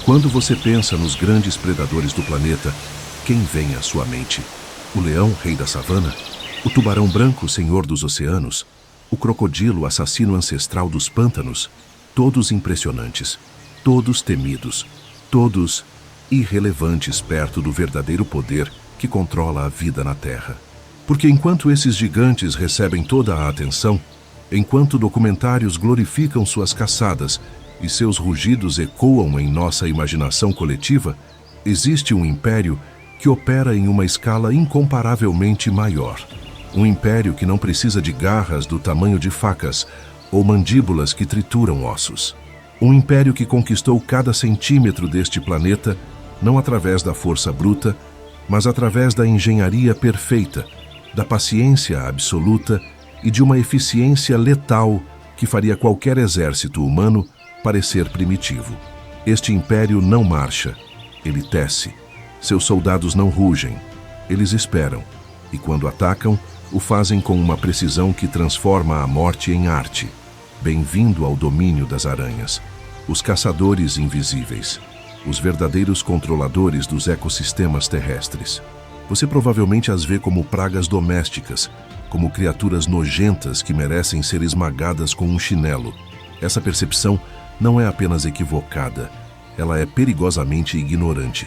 Quando você pensa nos grandes predadores do planeta, quem vem à sua mente? O leão, rei da savana? O tubarão branco, senhor dos oceanos? O crocodilo, assassino ancestral dos pântanos? Todos impressionantes, todos temidos, todos irrelevantes perto do verdadeiro poder que controla a vida na Terra. Porque enquanto esses gigantes recebem toda a atenção, enquanto documentários glorificam suas caçadas e seus rugidos ecoam em nossa imaginação coletiva, existe um império que opera em uma escala incomparavelmente maior. Um império que não precisa de garras do tamanho de facas ou mandíbulas que trituram ossos. Um império que conquistou cada centímetro deste planeta, não através da força bruta, mas através da engenharia perfeita, da paciência absoluta e de uma eficiência letal que faria qualquer exército humano parecer primitivo. Este império não marcha, ele tece. Seus soldados não rugem, eles esperam, e quando atacam, o fazem com uma precisão que transforma a morte em arte. Bem-vindo ao domínio das aranhas, os caçadores invisíveis, os verdadeiros controladores dos ecossistemas terrestres. Você provavelmente as vê como pragas domésticas, como criaturas nojentas que merecem ser esmagadas com um chinelo. Essa percepção não é apenas equivocada, ela é perigosamente ignorante,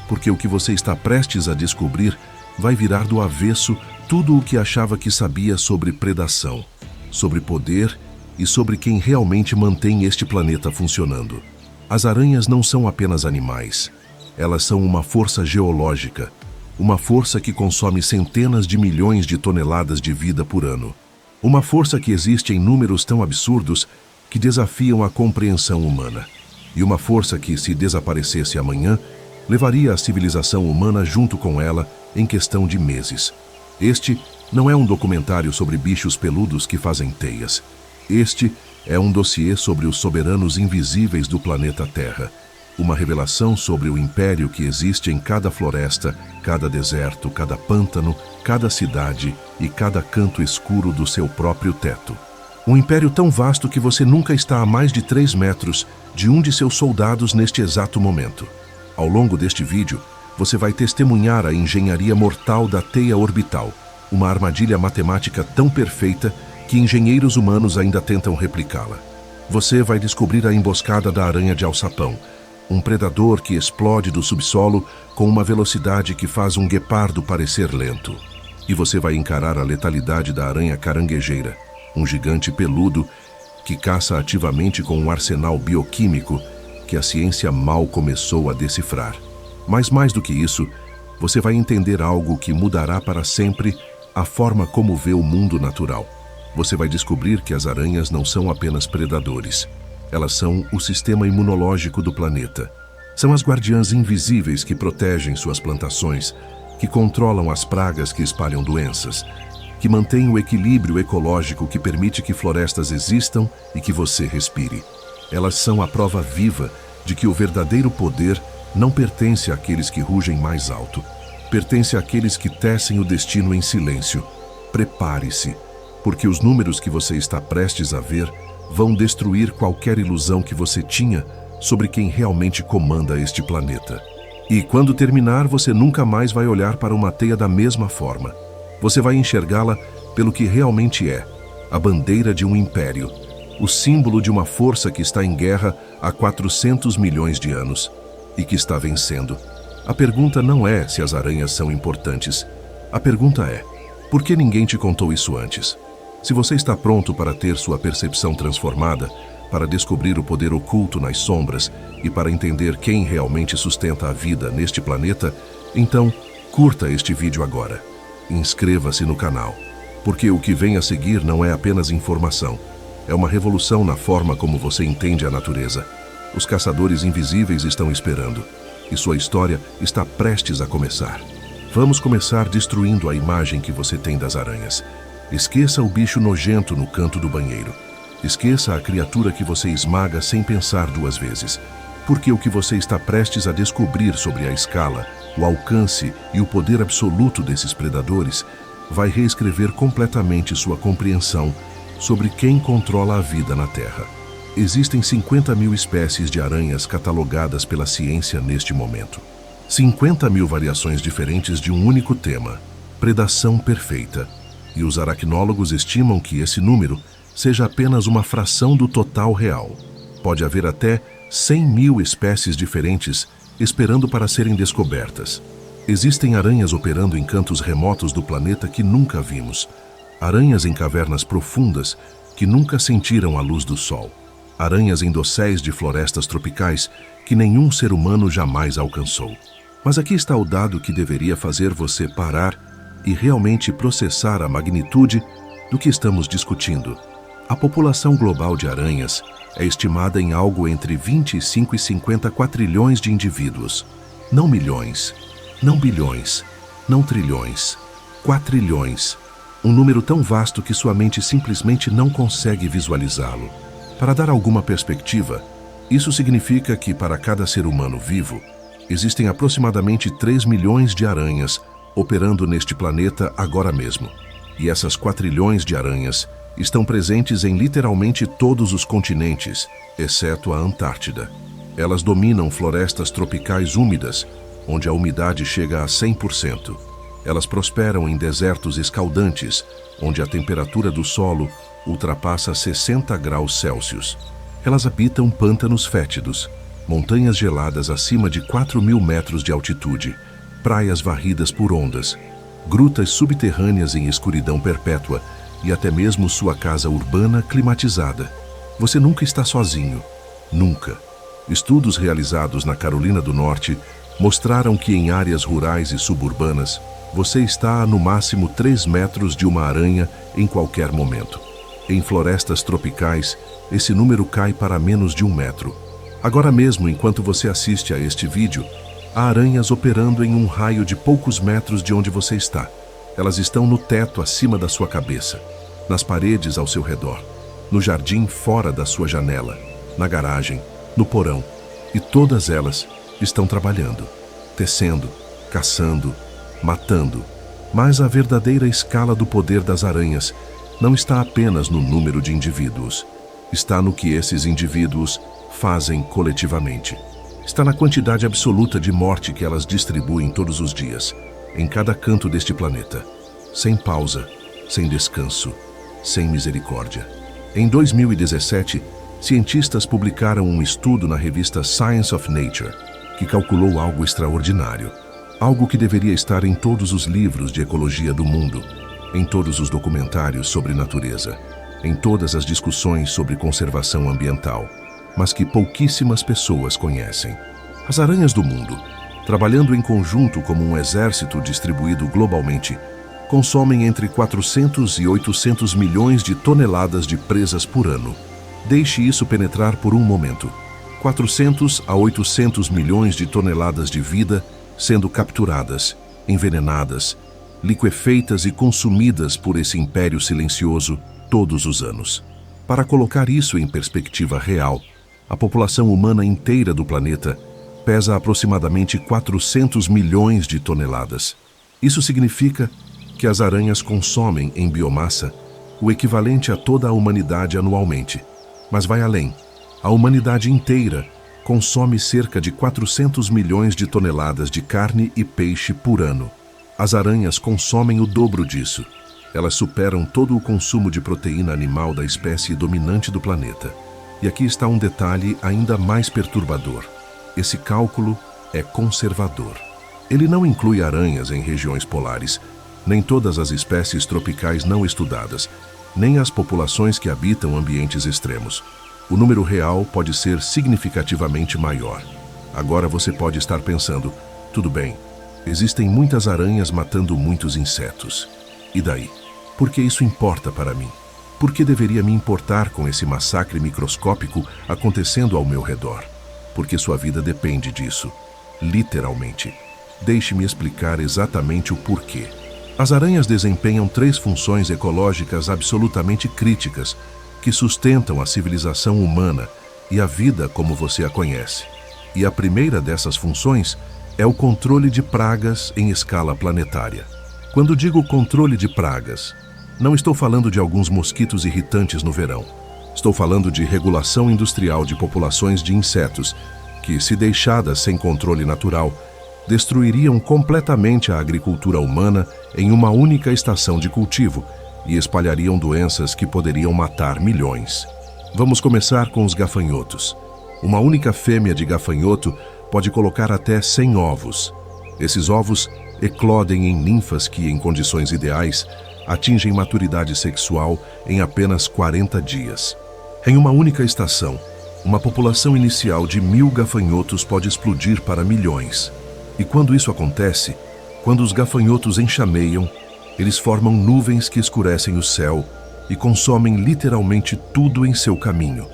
porque o que você está prestes a descobrir vai virar do avesso tudo o que achava que sabia sobre predação, sobre poder e sobre quem realmente mantém este planeta funcionando. As aranhas não são apenas animais, elas são uma força geológica, uma força que consome centenas de milhões de toneladas de vida por ano. Uma força que existe em números tão absurdos que desafiam a compreensão humana. E uma força que, se desaparecesse amanhã, levaria a civilização humana junto com ela em questão de meses. Este não é um documentário sobre bichos peludos que fazem teias. Este é um dossiê sobre os soberanos invisíveis do planeta Terra. Uma revelação sobre o império que existe em cada floresta, cada deserto, cada pântano, cada cidade e cada canto escuro do seu próprio teto. Um império tão vasto que você nunca está a mais de 3 metros de um de seus soldados neste exato momento. Ao longo deste vídeo, você vai testemunhar a engenharia mortal da teia orbital, uma armadilha matemática tão perfeita que engenheiros humanos ainda tentam replicá-la. Você vai descobrir a emboscada da aranha de alçapão, um predador que explode do subsolo com uma velocidade que faz um guepardo parecer lento. E você vai encarar a letalidade da aranha caranguejeira, um gigante peludo que caça ativamente com um arsenal bioquímico que a ciência mal começou a decifrar. Mas mais do que isso, você vai entender algo que mudará para sempre a forma como vê o mundo natural. Você vai descobrir que as aranhas não são apenas predadores. Elas são o sistema imunológico do planeta. São as guardiãs invisíveis que protegem suas plantações, que controlam as pragas que espalham doenças, que mantêm o equilíbrio ecológico que permite que florestas existam e que você respire. Elas são a prova viva de que o verdadeiro poder não pertence àqueles que rugem mais alto. Pertence àqueles que tecem o destino em silêncio. Prepare-se, porque os números que você está prestes a ver vão destruir qualquer ilusão que você tinha sobre quem realmente comanda este planeta. E quando terminar, você nunca mais vai olhar para uma teia da mesma forma. Você vai enxergá-la pelo que realmente é, a bandeira de um império, o símbolo de uma força que está em guerra há 400 milhões de anos e que está vencendo. A pergunta não é se as aranhas são importantes. A pergunta é, por que ninguém te contou isso antes? Se você está pronto para ter sua percepção transformada, para descobrir o poder oculto nas sombras e para entender quem realmente sustenta a vida neste planeta, então curta este vídeo agora. Inscreva-se no canal, porque o que vem a seguir não é apenas informação, é uma revolução na forma como você entende a natureza. Os caçadores invisíveis estão esperando, e sua história está prestes a começar. Vamos começar destruindo a imagem que você tem das aranhas. Esqueça o bicho nojento no canto do banheiro. Esqueça a criatura que você esmaga sem pensar 2 vezes. Porque o que você está prestes a descobrir sobre a escala, o alcance e o poder absoluto desses predadores vai reescrever completamente sua compreensão sobre quem controla a vida na Terra. Existem 50 mil espécies de aranhas catalogadas pela ciência neste momento. 50 mil variações diferentes de um único tema, predação perfeita. E os aracnólogos estimam que esse número seja apenas uma fração do total real. Pode haver até 100 mil espécies diferentes esperando para serem descobertas. Existem aranhas operando em cantos remotos do planeta que nunca vimos. Aranhas em cavernas profundas que nunca sentiram a luz do sol. Aranhas em dosséis de florestas tropicais que nenhum ser humano jamais alcançou. Mas aqui está o dado que deveria fazer você parar e realmente processar a magnitude do que estamos discutindo. A população global de aranhas é estimada em algo entre 25 e 50 quatrilhões de indivíduos. Não milhões, não bilhões, não trilhões, quatrilhões. Um número tão vasto que sua mente simplesmente não consegue visualizá-lo. Para dar alguma perspectiva, isso significa que para cada ser humano vivo, existem aproximadamente 3 milhões de aranhas operando neste planeta agora mesmo. E essas quatrilhões de aranhas estão presentes em literalmente todos os continentes, exceto a Antártida. Elas dominam florestas tropicais úmidas, onde a umidade chega a 100%. Elas prosperam em desertos escaldantes, onde a temperatura do solo ultrapassa 60 graus Celsius. Elas habitam pântanos fétidos, montanhas geladas acima de 4.000 metros de altitude, praias varridas por ondas, grutas subterrâneas em escuridão perpétua e até mesmo sua casa urbana climatizada. Você nunca está sozinho. Nunca. Estudos realizados na Carolina do Norte mostraram que em áreas rurais e suburbanas, você está a no máximo 3 metros de uma aranha em qualquer momento. Em florestas tropicais, esse número cai para menos de 1 metro. Agora mesmo, enquanto você assiste a este vídeo, há aranhas operando em um raio de poucos metros de onde você está. Elas estão no teto acima da sua cabeça, nas paredes ao seu redor, no jardim fora da sua janela, na garagem, no porão. E todas elas estão trabalhando, tecendo, caçando, matando. Mas a verdadeira escala do poder das aranhas não está apenas no número de indivíduos. Está no que esses indivíduos fazem coletivamente. Está na quantidade absoluta de morte que elas distribuem todos os dias, em cada canto deste planeta. Sem pausa, sem descanso, sem misericórdia. Em 2017, cientistas publicaram um estudo na revista Science of Nature, que calculou algo extraordinário. Algo que deveria estar em todos os livros de ecologia do mundo, em todos os documentários sobre natureza, em todas as discussões sobre conservação ambiental, mas que pouquíssimas pessoas conhecem. As aranhas do mundo, trabalhando em conjunto como um exército distribuído globalmente, consomem entre 400 e 800 milhões de toneladas de presas por ano. Deixe isso penetrar por um momento. 400 a 800 milhões de toneladas de vida sendo capturadas, envenenadas, liquefeitas e consumidas por esse império silencioso todos os anos. Para colocar isso em perspectiva real, a população humana inteira do planeta pesa aproximadamente 400 milhões de toneladas. Isso significa que as aranhas consomem em biomassa o equivalente a toda a humanidade anualmente. Mas vai além. A humanidade inteira consome cerca de 400 milhões de toneladas de carne e peixe por ano. As aranhas consomem o dobro disso. Elas superam todo o consumo de proteína animal da espécie dominante do planeta. E aqui está um detalhe ainda mais perturbador. Esse cálculo é conservador. Ele não inclui aranhas em regiões polares, nem todas as espécies tropicais não estudadas, nem as populações que habitam ambientes extremos. O número real pode ser significativamente maior. Agora você pode estar pensando, tudo bem, existem muitas aranhas matando muitos insetos. E daí? Por que isso importa para mim? Por que deveria me importar com esse massacre microscópico acontecendo ao meu redor? Porque sua vida depende disso. Literalmente. Deixe-me explicar exatamente o porquê. As aranhas desempenham 3 funções ecológicas absolutamente críticas que sustentam a civilização humana e a vida como você a conhece. E a primeira dessas funções é o controle de pragas em escala planetária. Quando digo controle de pragas, não estou falando de alguns mosquitos irritantes no verão. Estou falando de regulação industrial de populações de insetos, que, se deixadas sem controle natural, destruiriam completamente a agricultura humana em uma única estação de cultivo e espalhariam doenças que poderiam matar milhões. Vamos começar com os gafanhotos. Uma única fêmea de gafanhoto pode colocar até 100 ovos. Esses ovos eclodem em ninfas que, em condições ideais, atingem maturidade sexual em apenas 40 dias. Em uma única estação, uma população inicial de 1000 gafanhotos pode explodir para milhões. E quando isso acontece, quando os gafanhotos enxameiam, eles formam nuvens que escurecem o céu e consomem literalmente tudo em seu caminho.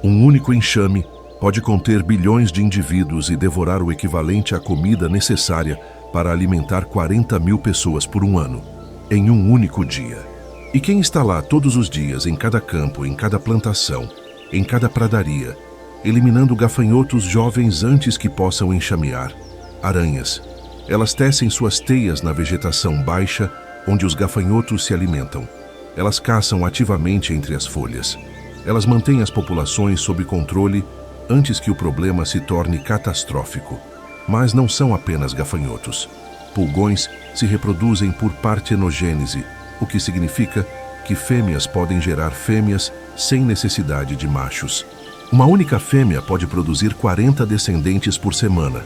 Um único enxame pode conter bilhões de indivíduos e devorar o equivalente à comida necessária para alimentar 40.000 pessoas por um ano, em um único dia. E quem está lá todos os dias, em cada campo, em cada plantação, em cada pradaria, eliminando gafanhotos jovens antes que possam enxamear? Aranhas. Elas tecem suas teias na vegetação baixa, onde os gafanhotos se alimentam. Elas caçam ativamente entre as folhas. Elas mantêm as populações sob controle antes que o problema se torne catastrófico. Mas não são apenas gafanhotos. Pulgões se reproduzem por partenogênese, o que significa que fêmeas podem gerar fêmeas sem necessidade de machos. Uma única fêmea pode produzir 40 descendentes por semana.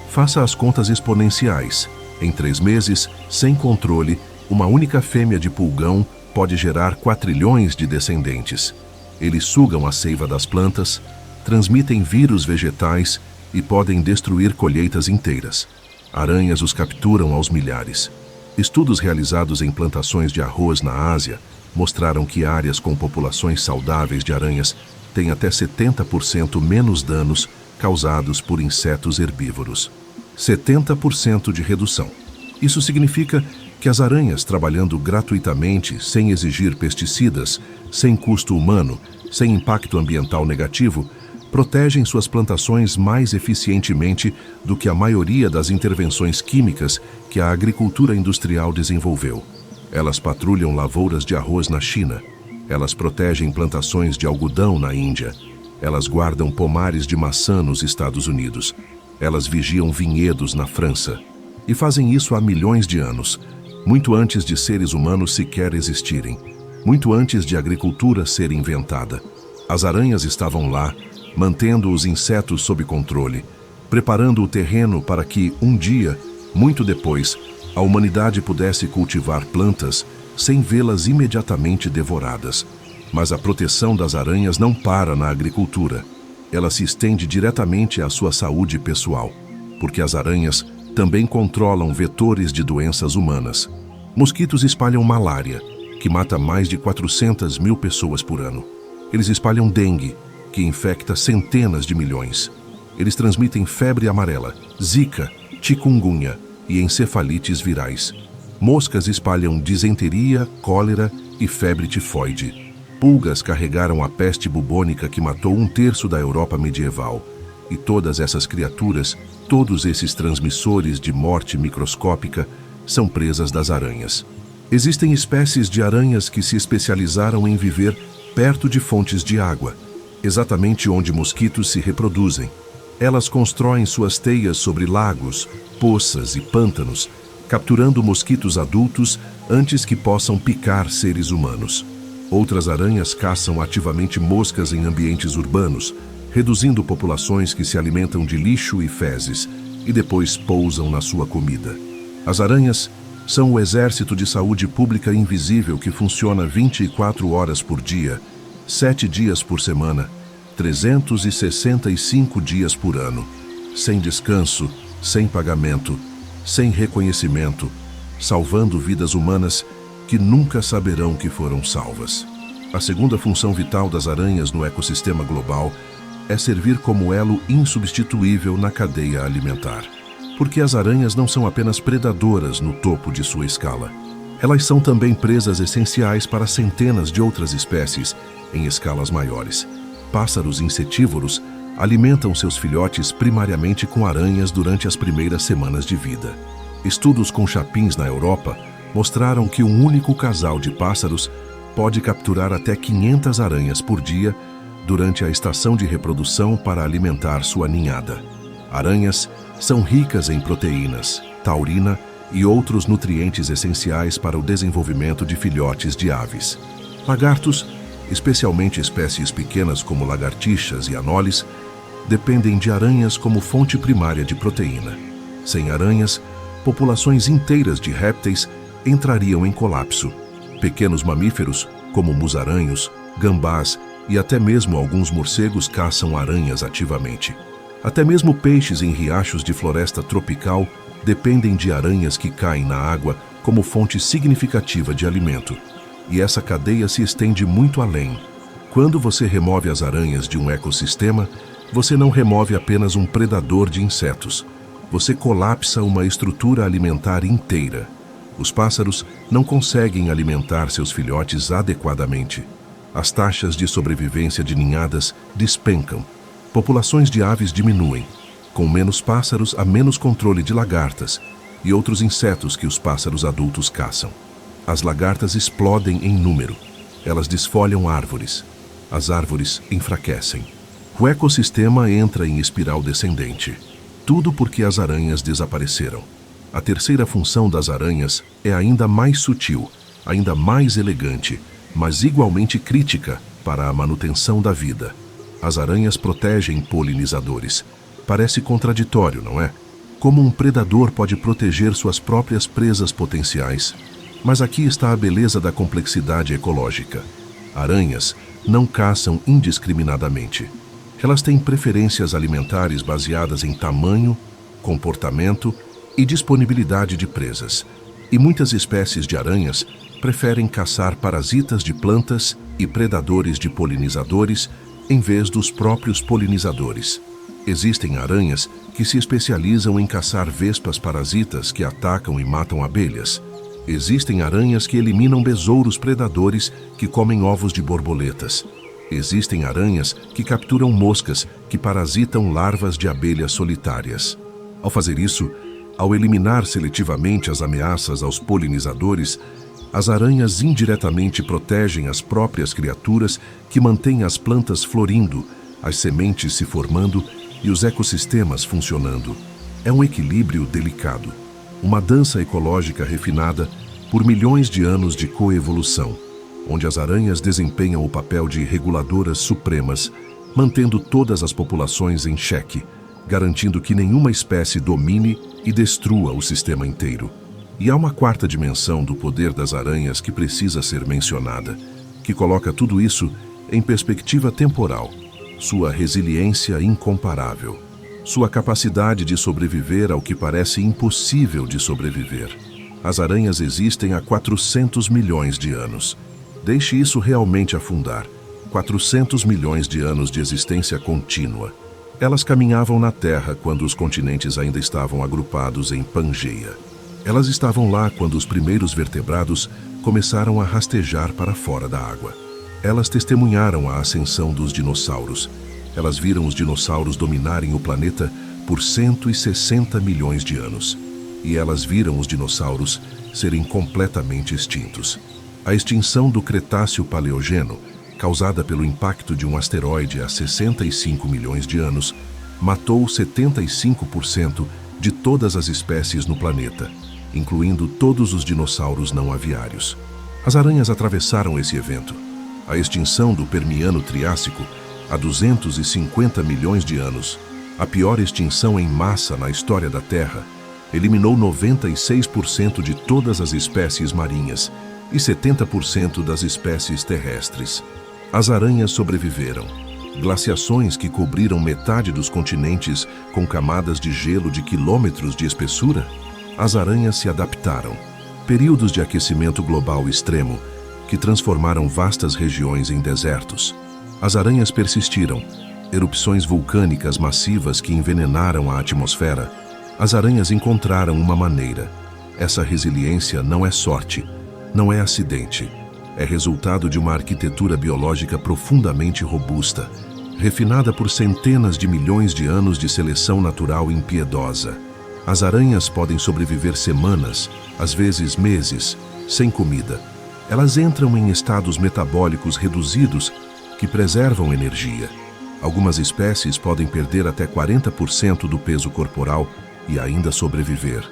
Faça as contas exponenciais. Em 3 meses, sem controle, uma única fêmea de pulgão pode gerar quatrilhões de descendentes. Eles sugam a seiva das plantas, transmitem vírus vegetais e podem destruir colheitas inteiras. Aranhas os capturam aos milhares. Estudos realizados em plantações de arroz na Ásia mostraram que áreas com populações saudáveis de aranhas têm até 70% menos danos causados por insetos herbívoros. 70% de redução. Isso significa que as aranhas, trabalhando gratuitamente, sem exigir pesticidas, sem custo humano, sem impacto ambiental negativo, protegem suas plantações mais eficientemente do que a maioria das intervenções químicas que a agricultura industrial desenvolveu. Elas patrulham lavouras de arroz na China. Elas protegem plantações de algodão na Índia. Elas guardam pomares de maçã nos Estados Unidos. Elas vigiam vinhedos na França. E fazem isso há milhões de anos, muito antes de seres humanos sequer existirem, muito antes de a agricultura ser inventada. As aranhas estavam lá, mantendo os insetos sob controle, preparando o terreno para que, um dia, muito depois, a humanidade pudesse cultivar plantas sem vê-las imediatamente devoradas. Mas a proteção das aranhas não para na agricultura. Ela se estende diretamente à sua saúde pessoal, porque as aranhas também controlam vetores de doenças humanas. Mosquitos espalham malária, que mata mais de 400.000 pessoas por ano. Eles espalham dengue, que infecta centenas de milhões. Eles transmitem febre amarela, zika, chikungunya e encefalites virais. Moscas espalham disenteria, cólera e febre tifoide. Pulgas carregaram a peste bubônica que matou 1/3 da Europa medieval. E todas essas criaturas, todos esses transmissores de morte microscópica, são presas das aranhas. Existem espécies de aranhas que se especializaram em viver perto de fontes de água, exatamente onde mosquitos se reproduzem. Elas constroem suas teias sobre lagos, poças e pântanos, capturando mosquitos adultos antes que possam picar seres humanos. Outras aranhas caçam ativamente moscas em ambientes urbanos, reduzindo populações que se alimentam de lixo e fezes e depois pousam na sua comida. As aranhas são o exército de saúde pública invisível que funciona 24 horas por dia, 7 dias por semana, 365 dias por ano, sem descanso, sem pagamento, sem reconhecimento, salvando vidas humanas que nunca saberão que foram salvas. A segunda função vital das aranhas no ecossistema global é servir como elo insubstituível na cadeia alimentar. Porque as aranhas não são apenas predadoras no topo de sua escala. Elas são também presas essenciais para centenas de outras espécies em escalas maiores. Pássaros insetívoros alimentam seus filhotes primariamente com aranhas durante as primeiras semanas de vida. Estudos com chapins na Europa mostraram que um único casal de pássaros pode capturar até 500 aranhas por dia durante a estação de reprodução para alimentar sua ninhada. Aranhas são ricas em proteínas, taurina e outros nutrientes essenciais para o desenvolvimento de filhotes de aves. Lagartos, especialmente espécies pequenas como lagartixas e anoles, dependem de aranhas como fonte primária de proteína. Sem aranhas, populações inteiras de répteis entrariam em colapso. Pequenos mamíferos, como musaranhos, gambás e até mesmo alguns morcegos caçam aranhas ativamente. Até mesmo peixes em riachos de floresta tropical dependem de aranhas que caem na água como fonte significativa de alimento. E essa cadeia se estende muito além. Quando você remove as aranhas de um ecossistema, você não remove apenas um predador de insetos. Você colapsa uma estrutura alimentar inteira. Os pássaros não conseguem alimentar seus filhotes adequadamente. As taxas de sobrevivência de ninhadas despencam. Populações de aves diminuem. Com menos pássaros, há menos controle de lagartas e outros insetos que os pássaros adultos caçam. As lagartas explodem em número. Elas desfolham árvores. As árvores enfraquecem. O ecossistema entra em espiral descendente. Tudo porque as aranhas desapareceram. A terceira função das aranhas é ainda mais sutil, ainda mais elegante, mas igualmente crítica para a manutenção da vida. As aranhas protegem polinizadores. Parece contraditório, não é? Como um predador pode proteger suas próprias presas potenciais? Mas aqui está a beleza da complexidade ecológica. Aranhas não caçam indiscriminadamente. Elas têm preferências alimentares baseadas em tamanho, comportamento e disponibilidade de presas. E muitas espécies de aranhas preferem caçar parasitas de plantas e predadores de polinizadores em vez dos próprios polinizadores. Existem aranhas que se especializam em caçar vespas parasitas que atacam e matam abelhas. Existem aranhas que eliminam besouros predadores que comem ovos de borboletas. Existem aranhas que capturam moscas que parasitam larvas de abelhas solitárias. Ao fazer isso, ao eliminar seletivamente as ameaças aos polinizadores, as aranhas indiretamente protegem as próprias criaturas que mantêm as plantas florindo, as sementes se formando e os ecossistemas funcionando. É um equilíbrio delicado, uma dança ecológica refinada por milhões de anos de coevolução, onde as aranhas desempenham o papel de reguladoras supremas, mantendo todas as populações em xeque, garantindo que nenhuma espécie domine e destrua o sistema inteiro. E há uma quarta dimensão do poder das aranhas que precisa ser mencionada, que coloca tudo isso em perspectiva temporal. Sua resiliência incomparável, sua capacidade de sobreviver ao que parece impossível de sobreviver. As aranhas existem há 400 milhões de anos. Deixe isso realmente afundar. 400 milhões de anos de existência contínua. Elas caminhavam na Terra quando os continentes ainda estavam agrupados em Pangeia. Elas estavam lá quando os primeiros vertebrados começaram a rastejar para fora da água. Elas testemunharam a ascensão dos dinossauros. Elas viram os dinossauros dominarem o planeta por 160 milhões de anos. E elas viram os dinossauros serem completamente extintos. A extinção do Cretáceo-Paleogeno, causada pelo impacto de um asteroide há 65 milhões de anos, matou 75% de todas as espécies no planeta, incluindo todos os dinossauros não aviários. As aranhas atravessaram esse evento. A extinção do Permiano-Triássico, há 250 milhões de anos, a pior extinção em massa na história da Terra, eliminou 96% de todas as espécies marinhas e 70% das espécies terrestres. As aranhas sobreviveram. Glaciações que cobriram metade dos continentes com camadas de gelo de quilômetros de espessura. As aranhas se adaptaram. Períodos de aquecimento global extremo que transformaram vastas regiões em desertos. As aranhas persistiram. Erupções vulcânicas massivas que envenenaram a atmosfera. As aranhas encontraram uma maneira. Essa resiliência não é sorte, não é acidente. É resultado de uma arquitetura biológica profundamente robusta, refinada por centenas de milhões de anos de seleção natural impiedosa. As aranhas podem sobreviver semanas, às vezes meses, sem comida. Elas entram em estados metabólicos reduzidos que preservam energia. Algumas espécies podem perder até 40% do peso corporal e ainda sobreviver.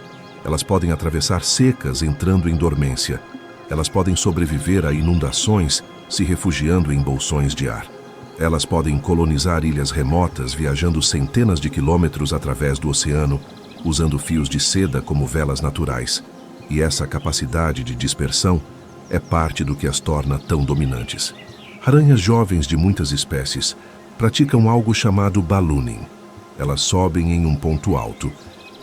Elas podem atravessar secas entrando em dormência. Elas podem sobreviver a inundações se refugiando em bolsões de ar. Elas podem colonizar ilhas remotas viajando centenas de quilômetros através do oceano, usando fios de seda como velas naturais. E essa capacidade de dispersão é parte do que as torna tão dominantes. Aranhas jovens de muitas espécies praticam algo chamado ballooning. Elas sobem em um ponto alto,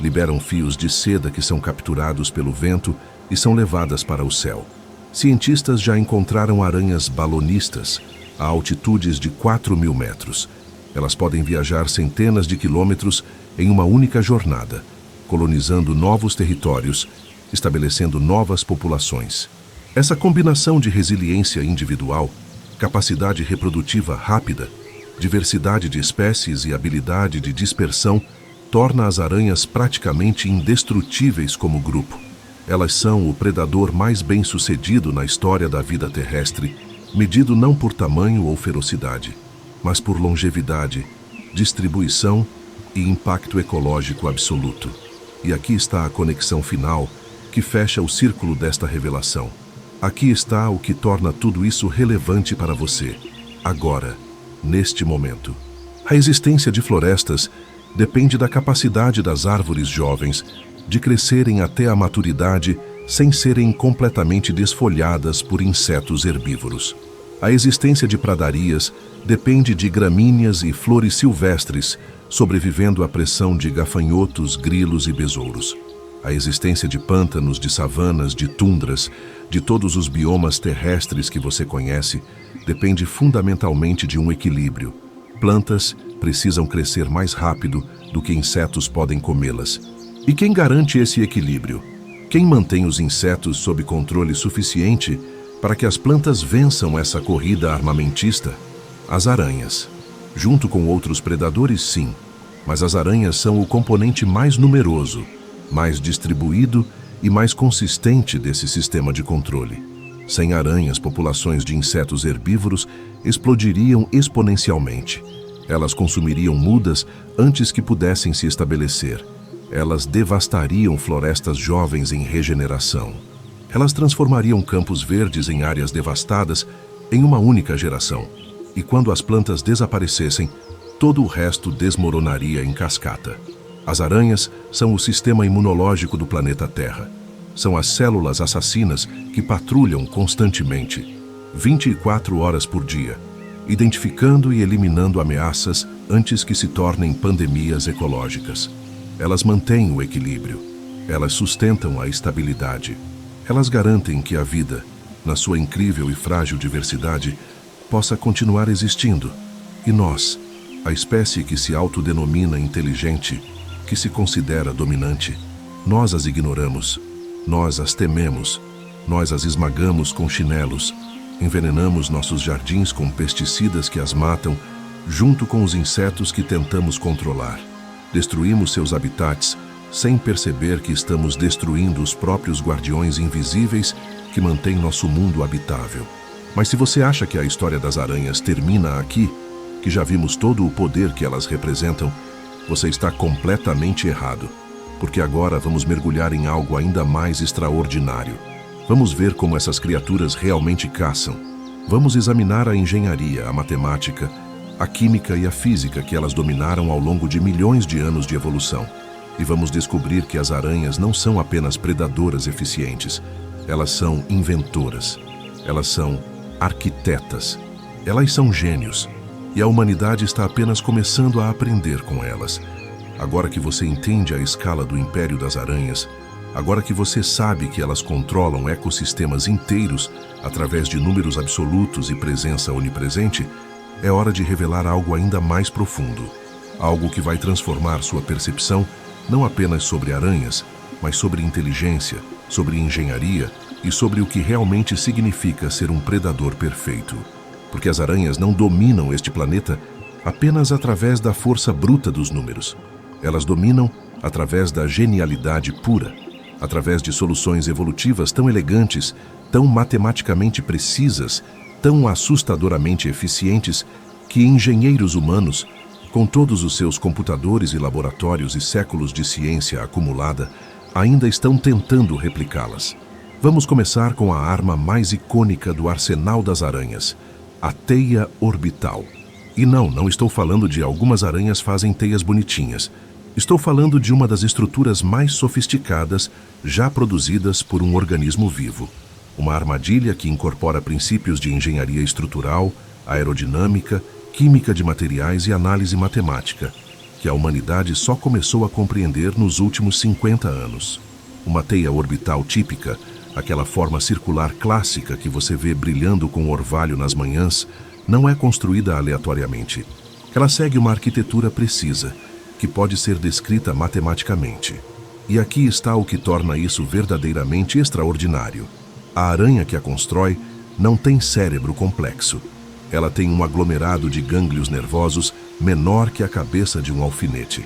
liberam fios de seda que são capturados pelo vento e são levadas para o céu. Cientistas já encontraram aranhas balonistas a altitudes de 4.000 metros. Elas podem viajar centenas de quilômetros em uma única jornada, colonizando novos territórios, estabelecendo novas populações. Essa combinação de resiliência individual, capacidade reprodutiva rápida, diversidade de espécies e habilidade de dispersão torna as aranhas praticamente indestrutíveis como grupo. Elas são o predador mais bem-sucedido na história da vida terrestre, medido não por tamanho ou ferocidade, mas por longevidade, distribuição e impacto ecológico absoluto. E aqui está a conexão final que fecha o círculo desta revelação. Aqui está o que torna tudo isso relevante para você, agora, neste momento. A existência de florestas depende da capacidade das árvores jovens de crescerem até a maturidade sem serem completamente desfolhadas por insetos herbívoros. A existência de pradarias depende de gramíneas e flores silvestres sobrevivendo à pressão de gafanhotos, grilos e besouros. A existência de pântanos, de savanas, de tundras, de todos os biomas terrestres que você conhece, depende fundamentalmente de um equilíbrio. Plantas precisam crescer mais rápido do que insetos podem comê-las. E quem garante esse equilíbrio? Quem mantém os insetos sob controle suficiente para que as plantas vençam essa corrida armamentista? As aranhas. Junto com outros predadores, sim, mas as aranhas são o componente mais numeroso, mais distribuído e mais consistente desse sistema de controle. Sem aranhas, populações de insetos herbívoros explodiriam exponencialmente. Elas consumiriam mudas antes que pudessem se estabelecer. Elas devastariam florestas jovens em regeneração. Elas transformariam campos verdes em áreas devastadas em uma única geração. E quando as plantas desaparecessem, todo o resto desmoronaria em cascata. As aranhas são o sistema imunológico do planeta Terra. São as células assassinas que patrulham constantemente, 24 horas por dia, identificando e eliminando ameaças antes que se tornem pandemias ecológicas. Elas mantêm o equilíbrio. Elas sustentam a estabilidade. Elas garantem que a vida, na sua incrível e frágil diversidade, possa continuar existindo. E nós, a espécie que se autodenomina inteligente, que se considera dominante, nós as ignoramos, nós as tememos, nós as esmagamos com chinelos, envenenamos nossos jardins com pesticidas que as matam, junto com os insetos que tentamos controlar. Destruímos seus habitats sem perceber que estamos destruindo os próprios guardiões invisíveis que mantêm nosso mundo habitável. Mas se você acha que a história das aranhas termina aqui, que já vimos todo o poder que elas representam, você está completamente errado, porque agora vamos mergulhar em algo ainda mais extraordinário. Vamos ver como essas criaturas realmente caçam. Vamos examinar a engenharia, a matemática, a química e a física que elas dominaram ao longo de milhões de anos de evolução. E vamos descobrir que as aranhas não são apenas predadoras eficientes, elas são inventoras, elas são arquitetas, elas são gênios. E a humanidade está apenas começando a aprender com elas. Agora que você entende a escala do império das aranhas, agora que você sabe que elas controlam ecossistemas inteiros através de números absolutos e presença onipresente, é hora de revelar algo ainda mais profundo. Algo que vai transformar sua percepção não apenas sobre aranhas, mas sobre inteligência, sobre engenharia e sobre o que realmente significa ser um predador perfeito. Porque as aranhas não dominam este planeta apenas através da força bruta dos números. Elas dominam através da genialidade pura, através de soluções evolutivas tão elegantes tão matematicamente precisas, tão assustadoramente eficientes, que engenheiros humanos, com todos os seus computadores e laboratórios e séculos de ciência acumulada, ainda estão tentando replicá-las. Vamos começar com a arma mais icônica do arsenal das aranhas, a teia orbital. E não estou falando de algumas aranhas fazem teias bonitinhas. Estou falando de uma das estruturas mais sofisticadas já produzidas por um organismo vivo. Uma armadilha que incorpora princípios de engenharia estrutural, aerodinâmica, química de materiais e análise matemática, que a humanidade só começou a compreender nos últimos 50 anos. Uma teia orbital típica, aquela forma circular clássica que você vê brilhando com orvalho nas manhãs, não é construída aleatoriamente. Ela segue uma arquitetura precisa, que pode ser descrita matematicamente. E aqui está o que torna isso verdadeiramente extraordinário. A aranha que a constrói não tem cérebro complexo. Ela tem um aglomerado de gânglios nervosos menor que a cabeça de um alfinete.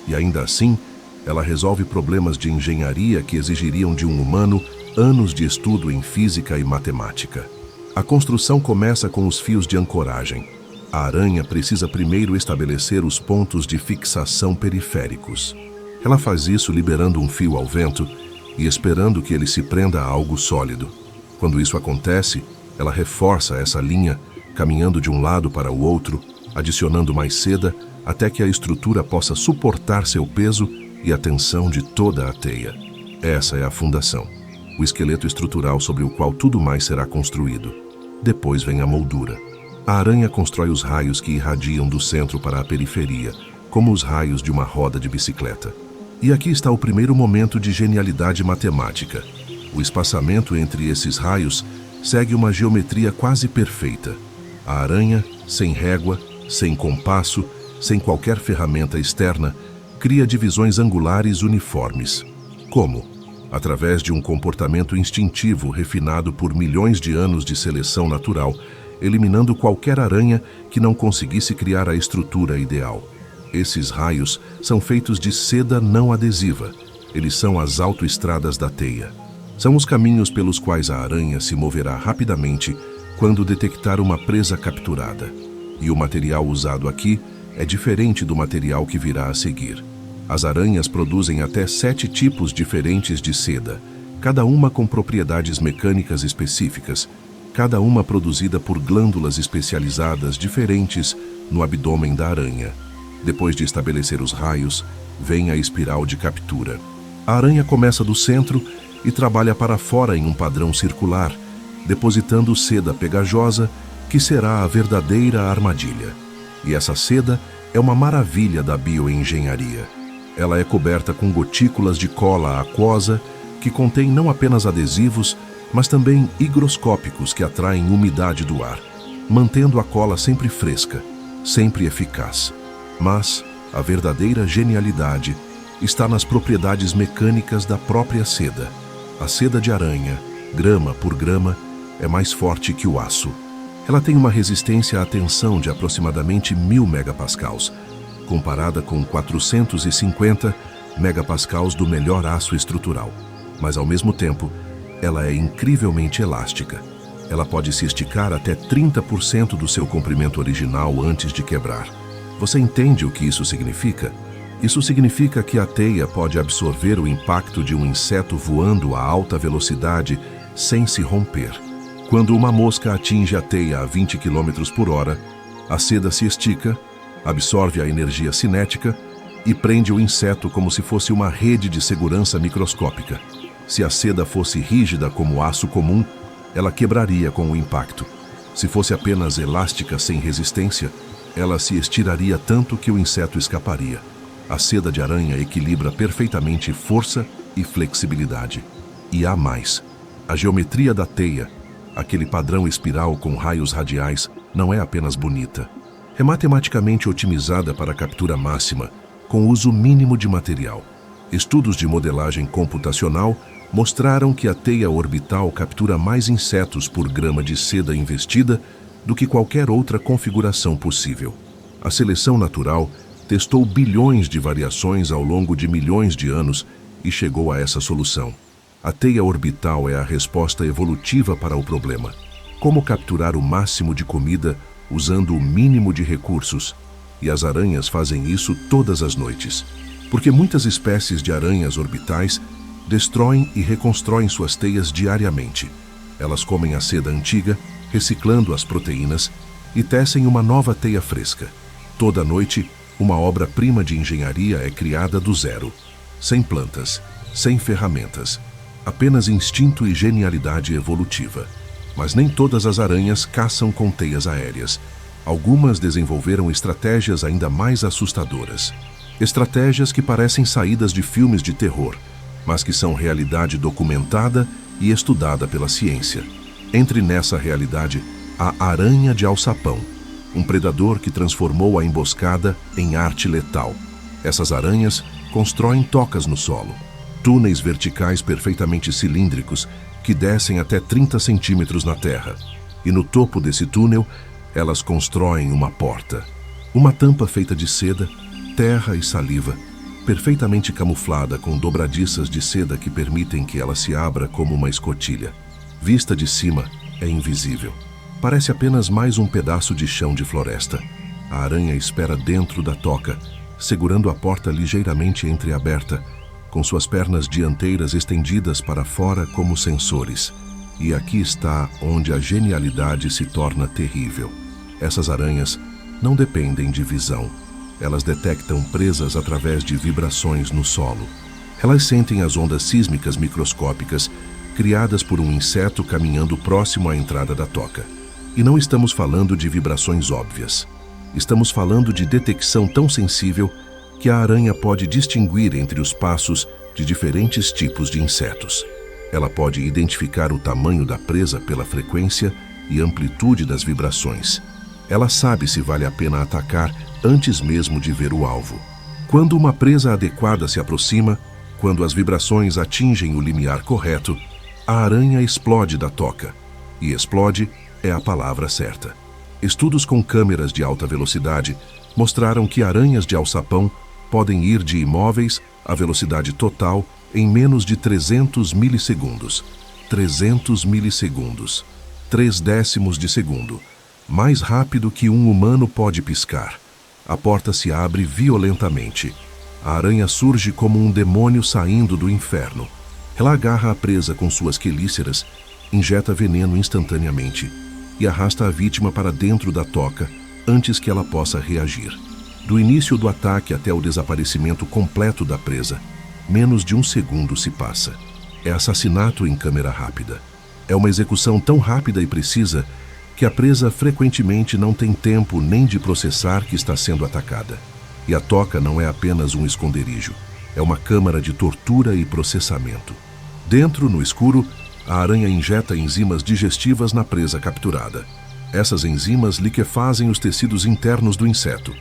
E ainda assim, ela resolve problemas de engenharia que exigiriam de um humano anos de estudo em física e matemática. A construção começa com os fios de ancoragem. A aranha precisa primeiro estabelecer os pontos de fixação periféricos. Ela faz isso liberando um fio ao vento e esperando que ele se prenda a algo sólido. Quando isso acontece, ela reforça essa linha, caminhando de um lado para o outro, adicionando mais seda, até que a estrutura possa suportar seu peso e a tensão de toda a teia. Essa é a fundação, o esqueleto estrutural sobre o qual tudo mais será construído. Depois vem a moldura. A aranha constrói os raios que irradiam do centro para a periferia, como os raios de uma roda de bicicleta. E aqui está o primeiro momento de genialidade matemática. O espaçamento entre esses raios segue uma geometria quase perfeita. A aranha, sem régua, sem compasso, sem qualquer ferramenta externa, cria divisões angulares uniformes. Como? Através de um comportamento instintivo refinado por milhões de anos de seleção natural, eliminando qualquer aranha que não conseguisse criar a estrutura ideal. Esses raios são feitos de seda não adesiva. Eles são as autoestradas da teia. São os caminhos pelos quais a aranha se moverá rapidamente quando detectar uma presa capturada. E o material usado aqui é diferente do material que virá a seguir. As aranhas produzem até 7 tipos diferentes de seda, cada uma com propriedades mecânicas específicas, cada uma produzida por glândulas especializadas diferentes no abdômen da aranha. Depois de estabelecer os raios, vem a espiral de captura. A aranha começa do centro e trabalha para fora em um padrão circular, depositando seda pegajosa, que será a verdadeira armadilha. E essa seda é uma maravilha da bioengenharia. Ela é coberta com gotículas de cola aquosa, que contém não apenas adesivos, mas também higroscópicos que atraem umidade do ar, mantendo a cola sempre fresca, sempre eficaz. Mas a verdadeira genialidade está nas propriedades mecânicas da própria seda. A seda de aranha, grama por grama, é mais forte que o aço. Ela tem uma resistência à tensão de aproximadamente 1000 megapascals, comparada com 450 megapascals do melhor aço estrutural. Mas, ao mesmo tempo, ela é incrivelmente elástica. Ela pode se esticar até 30% do seu comprimento original antes de quebrar. Você entende o que isso significa? Isso significa que a teia pode absorver o impacto de um inseto voando a alta velocidade sem se romper. Quando uma mosca atinge a teia a 20 km por hora, a seda se estica, absorve a energia cinética e prende o inseto como se fosse uma rede de segurança microscópica. Se a seda fosse rígida como aço comum, ela quebraria com o impacto. Se fosse apenas elástica sem resistência, ela se estiraria tanto que o inseto escaparia. A seda de aranha equilibra perfeitamente força e flexibilidade. E há mais. A geometria da teia, aquele padrão espiral com raios radiais, não é apenas bonita. É matematicamente otimizada para a captura máxima, com uso mínimo de material. Estudos de modelagem computacional mostraram que a teia orbital captura mais insetos por grama de seda investida do que qualquer outra configuração possível. A seleção natural testou bilhões de variações ao longo de milhões de anos e chegou a essa solução. A teia orbital é a resposta evolutiva para o problema. Como capturar o máximo de comida usando o mínimo de recursos? E as aranhas fazem isso todas as noites. Porque muitas espécies de aranhas orbitais destroem e reconstroem suas teias diariamente. Elas comem a seda antiga, reciclando as proteínas, e tecem uma nova teia fresca. Toda noite, uma obra-prima de engenharia é criada do zero. Sem plantas, sem ferramentas. Apenas instinto e genialidade evolutiva. Mas nem todas as aranhas caçam com teias aéreas. Algumas desenvolveram estratégias ainda mais assustadoras. Estratégias que parecem saídas de filmes de terror, mas que são realidade documentada e estudada pela ciência. Entre nessa realidade, a aranha de alçapão, um predador que transformou a emboscada em arte letal. Essas aranhas constroem tocas no solo, túneis verticais perfeitamente cilíndricos que descem até 30 centímetros na terra. E no topo desse túnel, elas constroem uma porta. Uma tampa feita de seda, terra e saliva, perfeitamente camuflada com dobradiças de seda que permitem que ela se abra como uma escotilha. Vista de cima, é invisível. Parece apenas mais um pedaço de chão de floresta. A aranha espera dentro da toca, segurando a porta ligeiramente entreaberta, com suas pernas dianteiras estendidas para fora como sensores. E aqui está onde a genialidade se torna terrível. Essas aranhas não dependem de visão. Elas detectam presas através de vibrações no solo. Elas sentem as ondas sísmicas microscópicas criadas por um inseto caminhando próximo à entrada da toca. E não estamos falando de vibrações óbvias. Estamos falando de detecção tão sensível que a aranha pode distinguir entre os passos de diferentes tipos de insetos. Ela pode identificar o tamanho da presa pela frequência e amplitude das vibrações. Ela sabe se vale a pena atacar antes mesmo de ver o alvo. Quando uma presa adequada se aproxima, quando as vibrações atingem o limiar correto, a aranha explode da toca. E explode é a palavra certa. Estudos com câmeras de alta velocidade mostraram que aranhas de alçapão podem ir de imóveis à velocidade total em menos de 300 milissegundos. 300 milissegundos. 0,03 de segundo. Mais rápido que um humano pode piscar. A porta se abre violentamente. A aranha surge como um demônio saindo do inferno. Ela agarra a presa com suas quelíceras, injeta veneno instantaneamente e arrasta a vítima para dentro da toca antes que ela possa reagir. Do início do ataque até o desaparecimento completo da presa, menos de um segundo se passa. É assassinato em câmera rápida. É uma execução tão rápida e precisa que a presa frequentemente não tem tempo nem de processar que está sendo atacada. E a toca não é apenas um esconderijo, é uma câmara de tortura e processamento. Dentro, no escuro, a aranha injeta enzimas digestivas na presa capturada. Essas enzimas liquefazem os tecidos internos do inseto.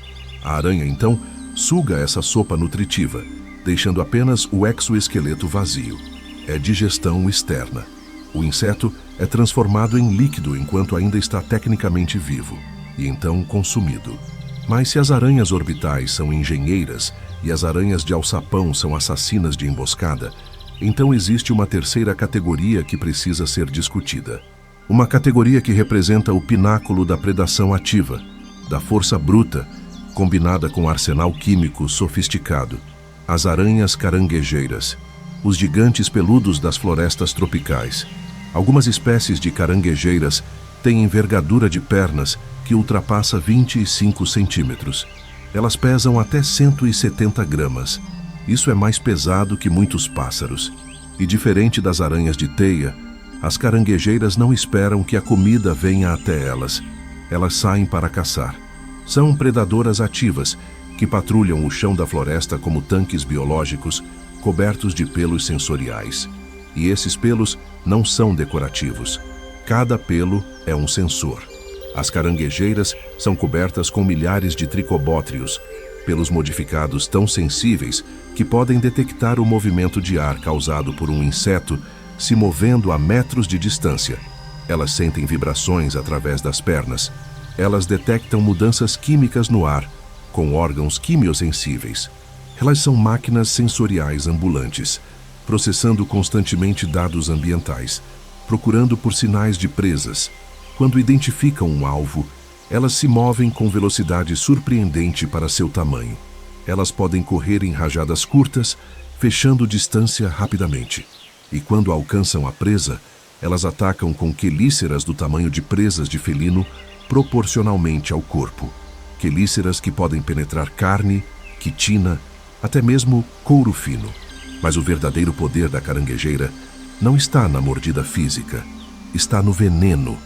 A aranha, então, suga essa sopa nutritiva, deixando apenas o exoesqueleto vazio. É digestão externa. O inseto é transformado em líquido enquanto ainda está tecnicamente vivo, e então consumido. Mas se as aranhas orbitais são engenheiras e as aranhas de alçapão são assassinas de emboscada, então existe uma terceira categoria que precisa ser discutida. Uma categoria que representa o pináculo da predação ativa, da força bruta, combinada com arsenal químico sofisticado. As aranhas caranguejeiras, os gigantes peludos das florestas tropicais. Algumas espécies de caranguejeiras têm envergadura de pernas que ultrapassa 25 centímetros. Elas pesam até 170 gramas. Isso é mais pesado que muitos pássaros. E diferente das aranhas de teia, as caranguejeiras não esperam que a comida venha até elas. Elas saem para caçar. São predadoras ativas que patrulham o chão da floresta como tanques biológicos cobertos de pelos sensoriais. E esses pelos não são decorativos. Cada pelo é um sensor. As caranguejeiras são cobertas com milhares de tricobótrios, pelos modificados tão sensíveis que podem detectar o movimento de ar causado por um inseto se movendo a metros de distância. Elas sentem vibrações através das pernas. Elas detectam mudanças químicas no ar, com órgãos quimiosensíveis. Elas são máquinas sensoriais ambulantes, processando constantemente dados ambientais, procurando por sinais de presas. Quando identificam um alvo, elas se movem com velocidade surpreendente para seu tamanho. Elas podem correr em rajadas curtas, fechando distância rapidamente. E quando alcançam a presa, elas atacam com quelíceras do tamanho de presas de felino proporcionalmente ao corpo. Quelíceras que podem penetrar carne, quitina, até mesmo couro fino. Mas o verdadeiro poder da caranguejeira não está na mordida física, está no veneno.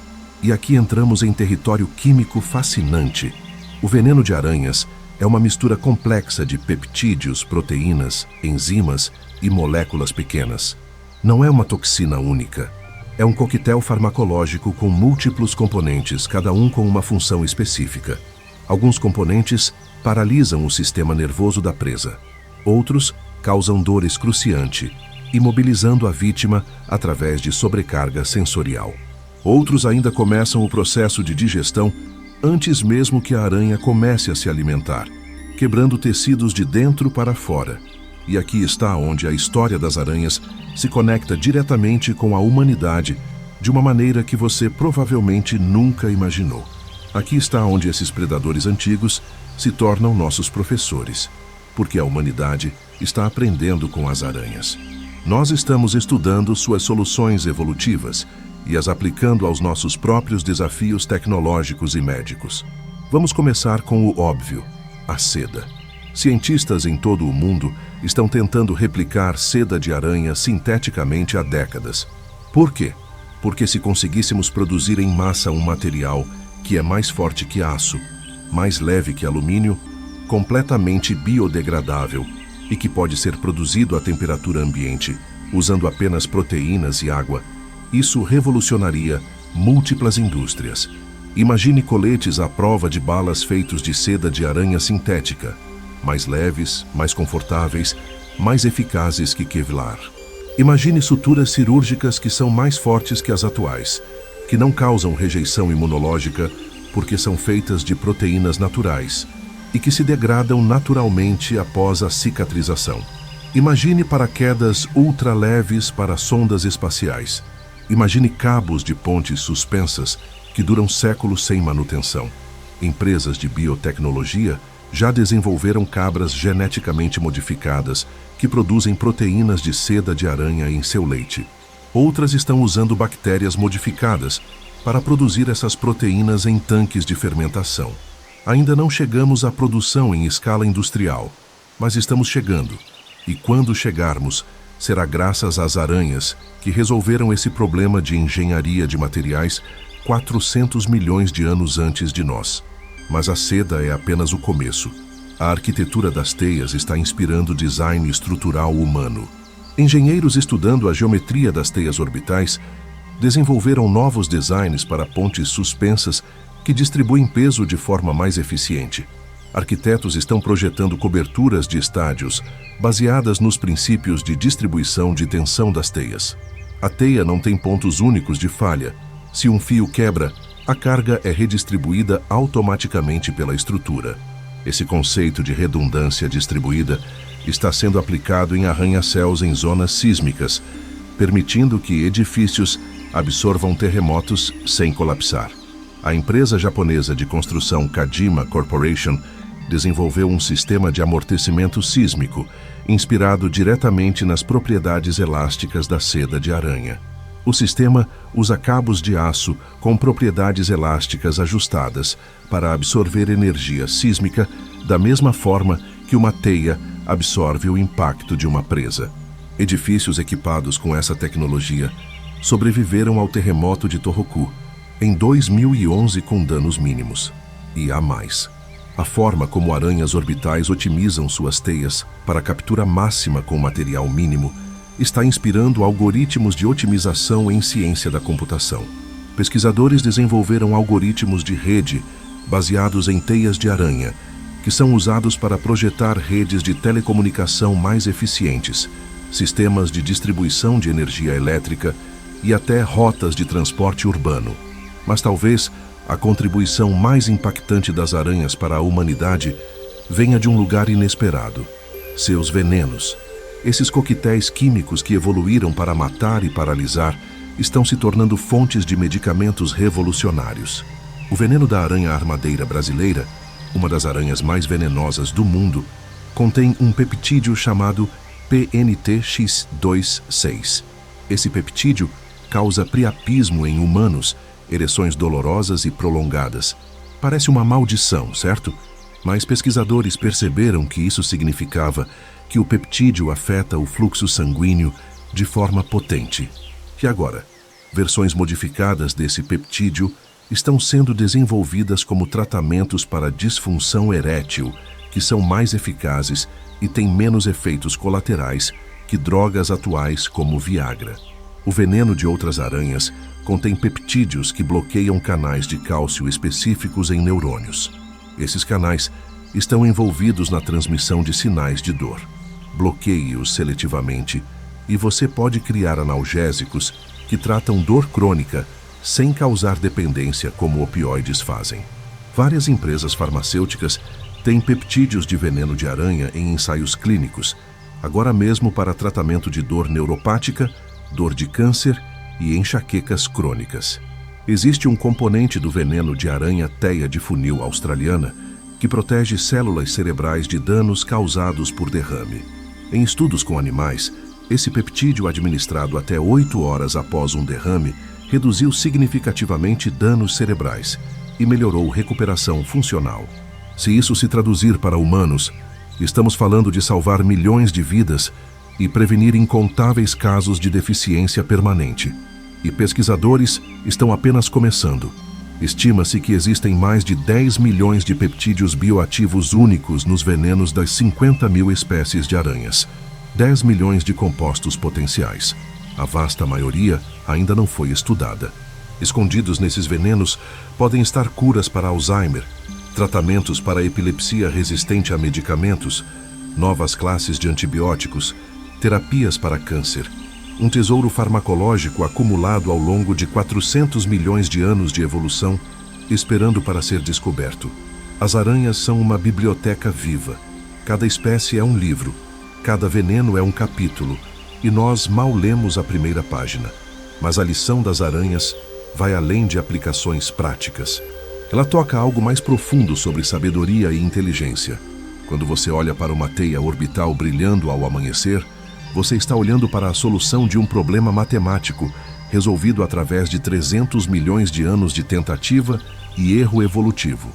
E aqui entramos em território químico fascinante. O veneno de aranhas é uma mistura complexa de peptídeos, proteínas, enzimas e moléculas pequenas. Não é uma toxina única. É um coquetel farmacológico com múltiplos componentes, cada um com uma função específica. Alguns componentes paralisam o sistema nervoso da presa. Outros causam dor excruciante, imobilizando a vítima através de sobrecarga sensorial. Outros ainda começam o processo de digestão antes mesmo que a aranha comece a se alimentar, quebrando tecidos de dentro para fora. E aqui está onde a história das aranhas se conecta diretamente com a humanidade de uma maneira que você provavelmente nunca imaginou. Aqui está onde esses predadores antigos se tornam nossos professores, porque a humanidade está aprendendo com as aranhas. Nós estamos estudando suas soluções evolutivas e as aplicando aos nossos próprios desafios tecnológicos e médicos. Vamos começar com o óbvio, a seda. Cientistas em todo o mundo estão tentando replicar seda de aranha sinteticamente há décadas. Por quê? Porque se conseguíssemos produzir em massa um material que é mais forte que aço, mais leve que alumínio, completamente biodegradável e que pode ser produzido à temperatura ambiente, usando apenas proteínas e água, isso revolucionaria múltiplas indústrias. Imagine coletes à prova de balas feitos de seda de aranha sintética, mais leves, mais confortáveis, mais eficazes que Kevlar. Imagine suturas cirúrgicas que são mais fortes que as atuais, que não causam rejeição imunológica porque são feitas de proteínas naturais e que se degradam naturalmente após a cicatrização. Imagine paraquedas ultra leves para sondas espaciais. Imagine cabos de pontes suspensas que duram séculos sem manutenção. Empresas de biotecnologia já desenvolveram cabras geneticamente modificadas que produzem proteínas de seda de aranha em seu leite. Outras estão usando bactérias modificadas para produzir essas proteínas em tanques de fermentação. Ainda não chegamos à produção em escala industrial, mas estamos chegando. E quando chegarmos, será graças às aranhas que resolveram esse problema de engenharia de materiais 400 milhões de anos antes de nós. Mas a seda é apenas o começo. A arquitetura das teias está inspirando o design estrutural humano. Engenheiros estudando a geometria das teias orbitais desenvolveram novos designs para pontes suspensas que distribuem peso de forma mais eficiente. Arquitetos estão projetando coberturas de estádios baseadas nos princípios de distribuição de tensão das teias. A teia não tem pontos únicos de falha. Se um fio quebra, a carga é redistribuída automaticamente pela estrutura. Esse conceito de redundância distribuída está sendo aplicado em arranha-céus em zonas sísmicas, permitindo que edifícios absorvam terremotos sem colapsar. A empresa japonesa de construção Kajima Corporation desenvolveu um sistema de amortecimento sísmico, inspirado diretamente nas propriedades elásticas da seda de aranha. O sistema usa cabos de aço com propriedades elásticas ajustadas para absorver energia sísmica da mesma forma que uma teia absorve o impacto de uma presa. Edifícios equipados com essa tecnologia sobreviveram ao terremoto de Tohoku em 2011 com danos mínimos. E há mais. A forma como aranhas orbitais otimizam suas teias para captura máxima com material mínimo está inspirando algoritmos de otimização em ciência da computação. Pesquisadores desenvolveram algoritmos de rede baseados em teias de aranha, que são usados para projetar redes de telecomunicação mais eficientes, sistemas de distribuição de energia elétrica e até rotas de transporte urbano. Mas talvez a contribuição mais impactante das aranhas para a humanidade venha de um lugar inesperado: seus venenos. Esses coquetéis químicos que evoluíram para matar e paralisar estão se tornando fontes de medicamentos revolucionários. O veneno da aranha armadeira brasileira, uma das aranhas mais venenosas do mundo, contém um peptídeo chamado PNTX26. Esse peptídeo causa priapismo em humanos, ereções dolorosas e prolongadas. Parece uma maldição, certo? Mas pesquisadores perceberam que isso significava que o peptídeo afeta o fluxo sanguíneo de forma potente. E agora, versões modificadas desse peptídeo estão sendo desenvolvidas como tratamentos para disfunção erétil, que são mais eficazes e têm menos efeitos colaterais que drogas atuais como Viagra. O veneno de outras aranhas contém peptídeos que bloqueiam canais de cálcio específicos em neurônios. Esses canais estão envolvidos na transmissão de sinais de dor. Bloqueie-os seletivamente e você pode criar analgésicos que tratam dor crônica sem causar dependência como opioides fazem. Várias empresas farmacêuticas têm peptídeos de veneno de aranha em ensaios clínicos, agora mesmo para tratamento de dor neuropática, dor de câncer e enxaquecas crônicas. Existe um componente do veneno de aranha teia de funil australiana que protege células cerebrais de danos causados por derrame. Em estudos com animais, esse peptídeo administrado até 8 horas após um derrame reduziu significativamente danos cerebrais e melhorou recuperação funcional. Se isso se traduzir para humanos, estamos falando de salvar milhões de vidas e prevenir incontáveis casos de deficiência permanente. E pesquisadores estão apenas começando. Estima-se que existem mais de 10 milhões de peptídeos bioativos únicos nos venenos das 50 mil espécies de aranhas. 10 milhões de compostos potenciais. A vasta maioria ainda não foi estudada. Escondidos nesses venenos podem estar curas para Alzheimer, tratamentos para epilepsia resistente a medicamentos, novas classes de antibióticos, terapias para câncer. Um tesouro farmacológico acumulado ao longo de 400 milhões de anos de evolução, esperando para ser descoberto. As aranhas são uma biblioteca viva. Cada espécie é um livro, cada veneno é um capítulo, e nós mal lemos a primeira página. Mas a lição das aranhas vai além de aplicações práticas. Ela toca algo mais profundo sobre sabedoria e inteligência. Quando você olha para uma teia orbital brilhando ao amanhecer, você está olhando para a solução de um problema matemático, resolvido através de 300 milhões de anos de tentativa e erro evolutivo.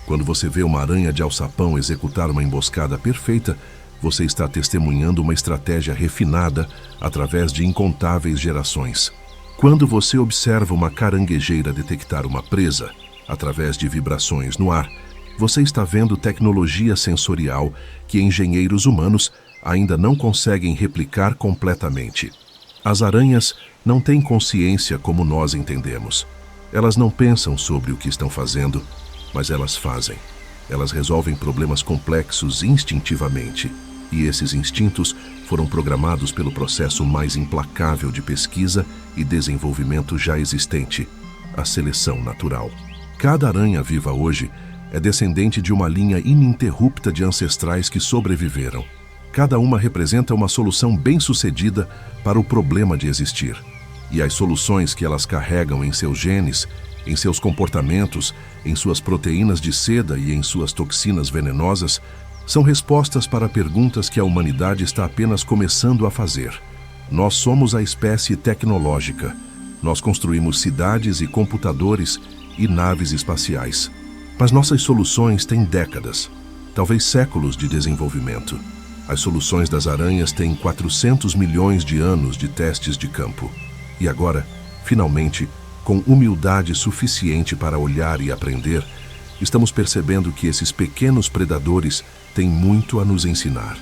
Quando você vê uma aranha de alçapão executar uma emboscada perfeita, você está testemunhando uma estratégia refinada através de incontáveis gerações. Quando você observa uma caranguejeira detectar uma presa, através de vibrações no ar, você está vendo tecnologia sensorial que engenheiros humanos ainda não conseguem replicar completamente. As aranhas não têm consciência como nós entendemos. Elas não pensam sobre o que estão fazendo, mas elas fazem. Elas resolvem problemas complexos instintivamente, e esses instintos foram programados pelo processo mais implacável de pesquisa e desenvolvimento já existente, a seleção natural. Cada aranha viva hoje é descendente de uma linha ininterrupta de ancestrais que sobreviveram. Cada uma representa uma solução bem-sucedida para o problema de existir. E as soluções que elas carregam em seus genes, em seus comportamentos, em suas proteínas de seda e em suas toxinas venenosas, são respostas para perguntas que a humanidade está apenas começando a fazer. Nós somos a espécie tecnológica. Nós construímos cidades e computadores e naves espaciais. Mas nossas soluções têm décadas, talvez séculos de desenvolvimento. As soluções das aranhas têm 400 milhões de anos de testes de campo. E agora, finalmente, com humildade suficiente para olhar e aprender, estamos percebendo que esses pequenos predadores têm muito a nos ensinar.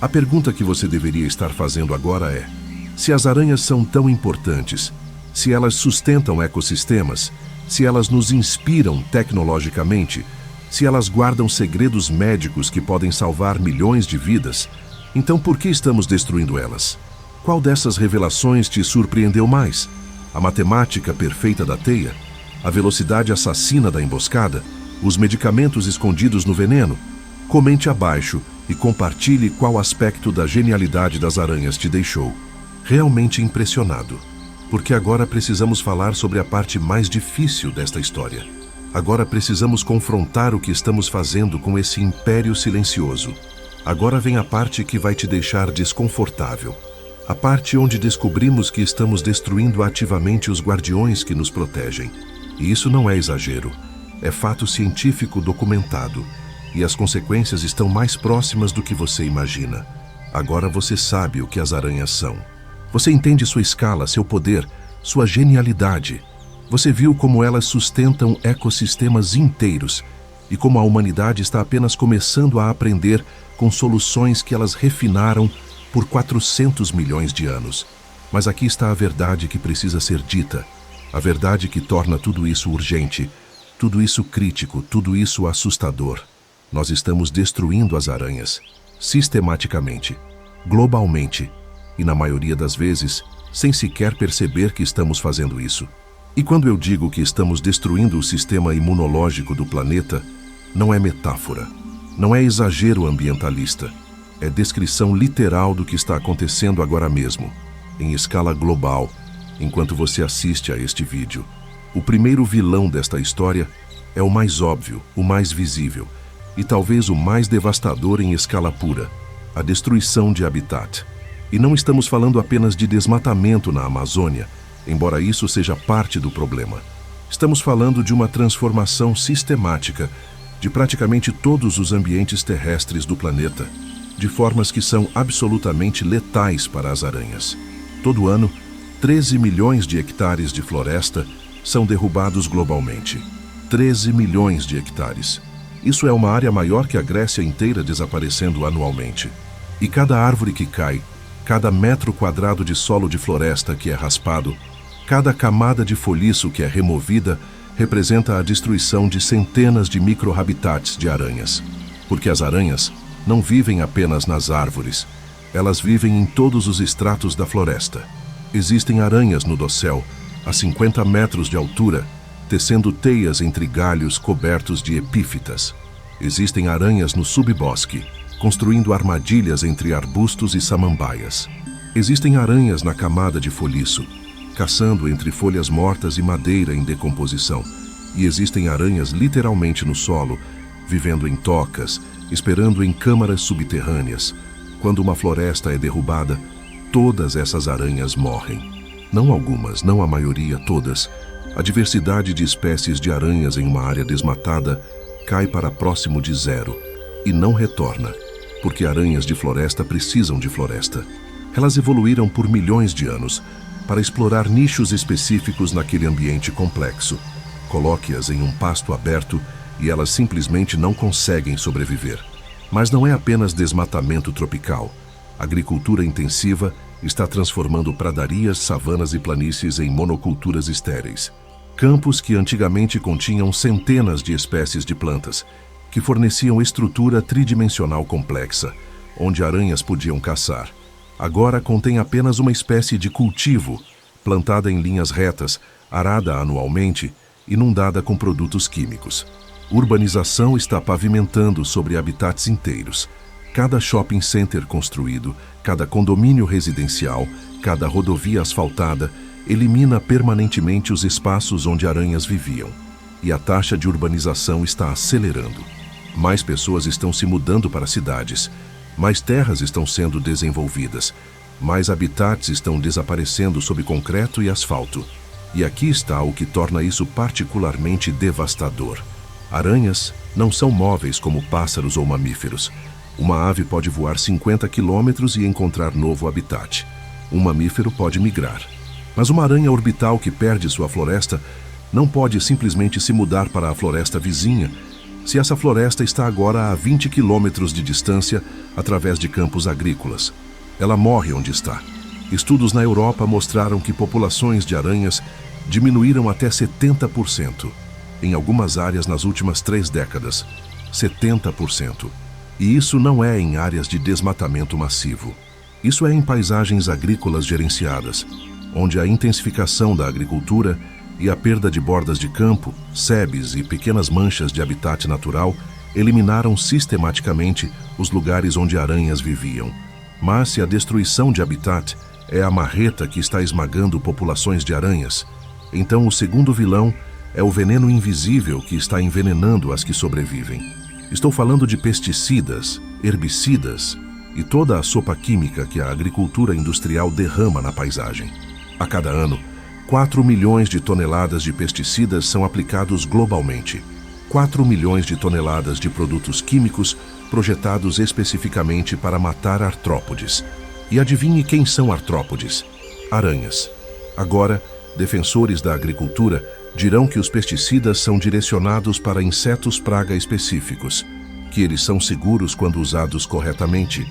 A pergunta que você deveria estar fazendo agora é: se as aranhas são tão importantes, se elas sustentam ecossistemas, se elas nos inspiram tecnologicamente, se elas guardam segredos médicos que podem salvar milhões de vidas, então por que estamos destruindo elas? Qual dessas revelações te surpreendeu mais? A matemática perfeita da teia? A velocidade assassina da emboscada? Os medicamentos escondidos no veneno? Comente abaixo e compartilhe qual aspecto da genialidade das aranhas te deixou realmente impressionado. Porque agora precisamos falar sobre a parte mais difícil desta história. Agora precisamos confrontar o que estamos fazendo com esse império silencioso. Agora vem a parte que vai te deixar desconfortável. A parte onde descobrimos que estamos destruindo ativamente os guardiões que nos protegem. E isso não é exagero. É fato científico documentado. E as consequências estão mais próximas do que você imagina. Agora você sabe o que as aranhas são. Você entende sua escala, seu poder, sua genialidade. Você viu como elas sustentam ecossistemas inteiros e como a humanidade está apenas começando a aprender com soluções que elas refinaram por 400 milhões de anos. Mas aqui está a verdade que precisa ser dita. A verdade que torna tudo isso urgente, tudo isso crítico, tudo isso assustador. Nós estamos destruindo as aranhas, sistematicamente, globalmente, e na maioria das vezes, sem sequer perceber que estamos fazendo isso. E quando eu digo que estamos destruindo o sistema imunológico do planeta, não é metáfora, não é exagero ambientalista, é descrição literal do que está acontecendo agora mesmo, em escala global, enquanto você assiste a este vídeo. O primeiro vilão desta história é o mais óbvio, o mais visível, e talvez o mais devastador em escala pura, a destruição de habitat. E não estamos falando apenas de desmatamento na Amazônia, embora isso seja parte do problema. Estamos falando de uma transformação sistemática de praticamente todos os ambientes terrestres do planeta, de formas que são absolutamente letais para as aranhas. Todo ano, 13 milhões de hectares de floresta são derrubados globalmente. 13 milhões de hectares. Isso é uma área maior que a Grécia inteira desaparecendo anualmente. E cada árvore que cai, cada metro quadrado de solo de floresta que é raspado, cada camada de folhiço que é removida, representa a destruição de centenas de micro-habitats de aranhas. Porque as aranhas não vivem apenas nas árvores, elas vivem em todos os estratos da floresta. Existem aranhas no dossel, a 50 metros de altura, tecendo teias entre galhos cobertos de epífitas. Existem aranhas no subbosque, construindo armadilhas entre arbustos e samambaias. Existem aranhas na camada de folhiço, caçando entre folhas mortas e madeira em decomposição. E existem aranhas literalmente no solo, vivendo em tocas, esperando em câmaras subterrâneas. Quando uma floresta é derrubada, todas essas aranhas morrem. Não algumas, não a maioria, todas. A diversidade de espécies de aranhas em uma área desmatada cai para próximo de zero e não retorna. Porque aranhas de floresta precisam de floresta. Elas evoluíram por milhões de anos para explorar nichos específicos naquele ambiente complexo. Coloque-as em um pasto aberto e elas simplesmente não conseguem sobreviver. Mas não é apenas desmatamento tropical. A agricultura intensiva está transformando pradarias, savanas e planícies em monoculturas estéreis. Campos que antigamente continham centenas de espécies de plantas, que forneciam estrutura tridimensional complexa, onde aranhas podiam caçar. Agora contém apenas uma espécie de cultivo, plantada em linhas retas, arada anualmente, inundada com produtos químicos. Urbanização está pavimentando sobre habitats inteiros. Cada shopping center construído, cada condomínio residencial, cada rodovia asfaltada, elimina permanentemente os espaços onde aranhas viviam. E a taxa de urbanização está acelerando. Mais pessoas estão se mudando para cidades, mais terras estão sendo desenvolvidas, mais habitats estão desaparecendo sob concreto e asfalto. E aqui está o que torna isso particularmente devastador. Aranhas não são móveis como pássaros ou mamíferos. Uma ave pode voar 50 quilômetros e encontrar novo habitat. Um mamífero pode migrar. Mas uma aranha orbital que perde sua floresta não pode simplesmente se mudar para a floresta vizinha, se essa floresta está agora a 20 quilômetros de distância através de campos agrícolas. Ela morre onde está. Estudos na Europa mostraram que populações de aranhas diminuíram até 70%, em algumas áreas nas últimas 3 décadas. 70%. E isso não é em áreas de desmatamento massivo. Isso é em paisagens agrícolas gerenciadas, onde a intensificação da agricultura e a perda de bordas de campo, sebes e pequenas manchas de habitat natural eliminaram sistematicamente os lugares onde aranhas viviam. Mas se a destruição de habitat é a marreta que está esmagando populações de aranhas, então o segundo vilão é o veneno invisível que está envenenando as que sobrevivem. Estou falando de pesticidas, herbicidas e toda a sopa química que a agricultura industrial derrama na paisagem. A cada ano, 4 milhões de toneladas de pesticidas são aplicados globalmente. 4 milhões de toneladas de produtos químicos projetados especificamente para matar artrópodes. E adivinhe quem são artrópodes? Aranhas. Agora, defensores da agricultura dirão que os pesticidas são direcionados para insetos praga específicos, que eles são seguros quando usados corretamente,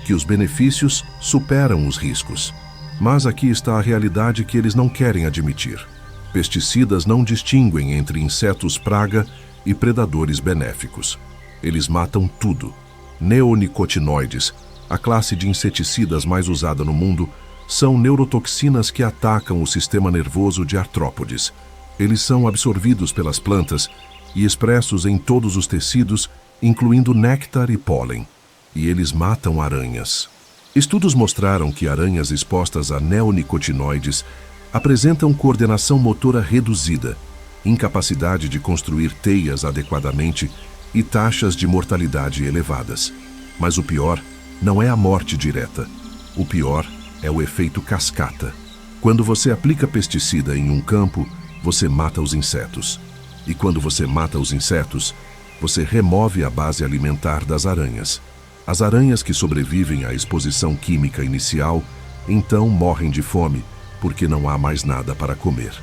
que os benefícios superam os riscos. Mas aqui está a realidade que eles não querem admitir. Pesticidas não distinguem entre insetos praga e predadores benéficos. Eles matam tudo. Neonicotinoides, a classe de inseticidas mais usada no mundo, são neurotoxinas que atacam o sistema nervoso de artrópodes. Eles são absorvidos pelas plantas e expressos em todos os tecidos, incluindo néctar e pólen. E eles matam aranhas. Estudos mostraram que aranhas expostas a neonicotinoides apresentam coordenação motora reduzida, incapacidade de construir teias adequadamente e taxas de mortalidade elevadas. Mas o pior não é a morte direta. O pior é o efeito cascata. Quando você aplica pesticida em um campo, você mata os insetos. E quando você mata os insetos, você remove a base alimentar das aranhas. As aranhas que sobrevivem à exposição química inicial, então morrem de fome, porque não há mais nada para comer.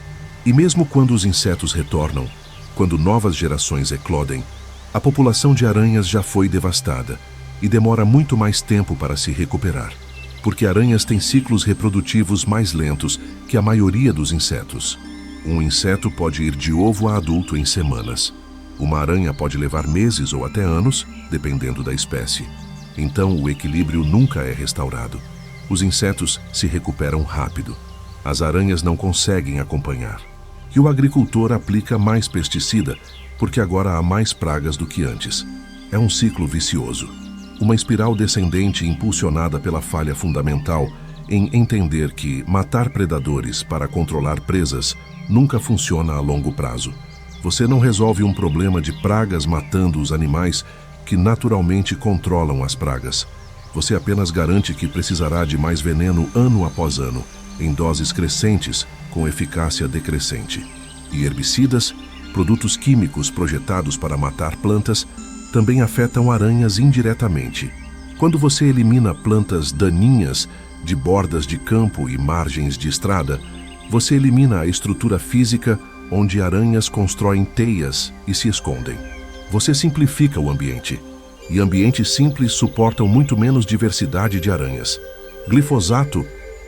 E mesmo quando os insetos retornam, quando novas gerações eclodem, a população de aranhas já foi devastada e demora muito mais tempo para se recuperar, porque aranhas têm ciclos reprodutivos mais lentos que a maioria dos insetos. Um inseto pode ir de ovo a adulto em semanas. Uma aranha pode levar meses ou até anos, dependendo da espécie. Então o equilíbrio nunca é restaurado. Os insetos se recuperam rápido. As aranhas não conseguem acompanhar. E o agricultor aplica mais pesticida, porque agora há mais pragas do que antes. É um ciclo vicioso. Uma espiral descendente impulsionada pela falha fundamental em entender que matar predadores para controlar presas nunca funciona a longo prazo. Você não resolve um problema de pragas matando os animais que naturalmente controlam as pragas. Você apenas garante que precisará de mais veneno ano após ano, em doses crescentes, com eficácia decrescente. E herbicidas, produtos químicos projetados para matar plantas, também afetam aranhas indiretamente. Quando você elimina plantas daninhas de bordas de campo e margens de estrada, você elimina a estrutura física onde aranhas constroem teias e se escondem. Você simplifica o ambiente. E ambientes simples suportam muito menos diversidade de aranhas. Glifosato,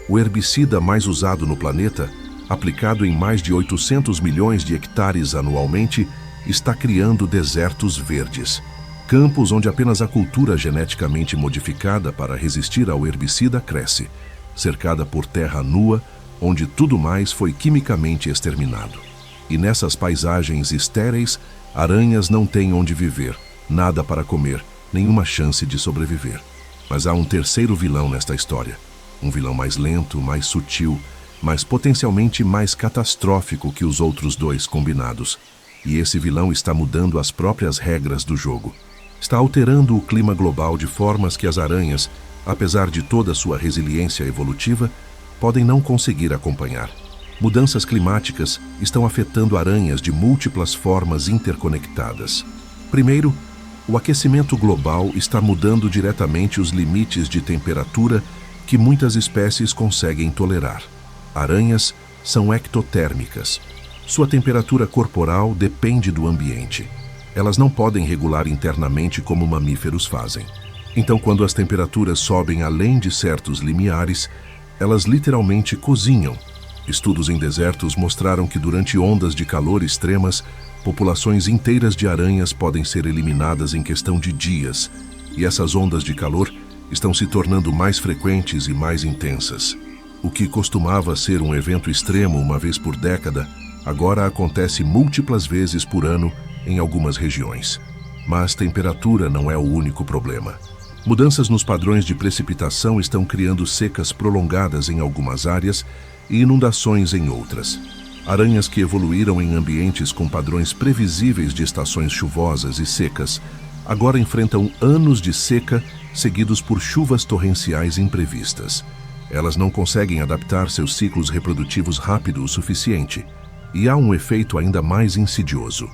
o herbicida mais usado no planeta, aplicado em mais de 800 milhões de hectares anualmente, está criando desertos verdes. Campos onde apenas a cultura geneticamente modificada para resistir ao herbicida cresce, cercada por terra nua, onde tudo mais foi quimicamente exterminado. E nessas paisagens estéreis, aranhas não têm onde viver, nada para comer, nenhuma chance de sobreviver. Mas há um terceiro vilão nesta história. Um vilão mais lento, mais sutil, mas potencialmente mais catastrófico que os outros dois combinados. E esse vilão está mudando as próprias regras do jogo. Está alterando o clima global de formas que as aranhas, apesar de toda sua resiliência evolutiva, podem não conseguir acompanhar. Mudanças climáticas estão afetando aranhas de múltiplas formas interconectadas. Primeiro, o aquecimento global está mudando diretamente os limites de temperatura que muitas espécies conseguem tolerar. Aranhas são ectotérmicas. Sua temperatura corporal depende do ambiente. Elas não podem regular internamente como mamíferos fazem. Então, quando as temperaturas sobem além de certos limiares, elas literalmente cozinham. Estudos em desertos mostraram que durante ondas de calor extremas, populações inteiras de aranhas podem ser eliminadas em questão de dias, e essas ondas de calor estão se tornando mais frequentes e mais intensas. O que costumava ser um evento extremo uma vez por década, agora acontece múltiplas vezes por ano em algumas regiões. Mas temperatura não é o único problema. Mudanças nos padrões de precipitação estão criando secas prolongadas em algumas áreas e inundações em outras. Aranhas que evoluíram em ambientes com padrões previsíveis de estações chuvosas e secas agora enfrentam anos de seca seguidos por chuvas torrenciais imprevistas. Elas não conseguem adaptar seus ciclos reprodutivos rápido o suficiente. E há um efeito ainda mais insidioso.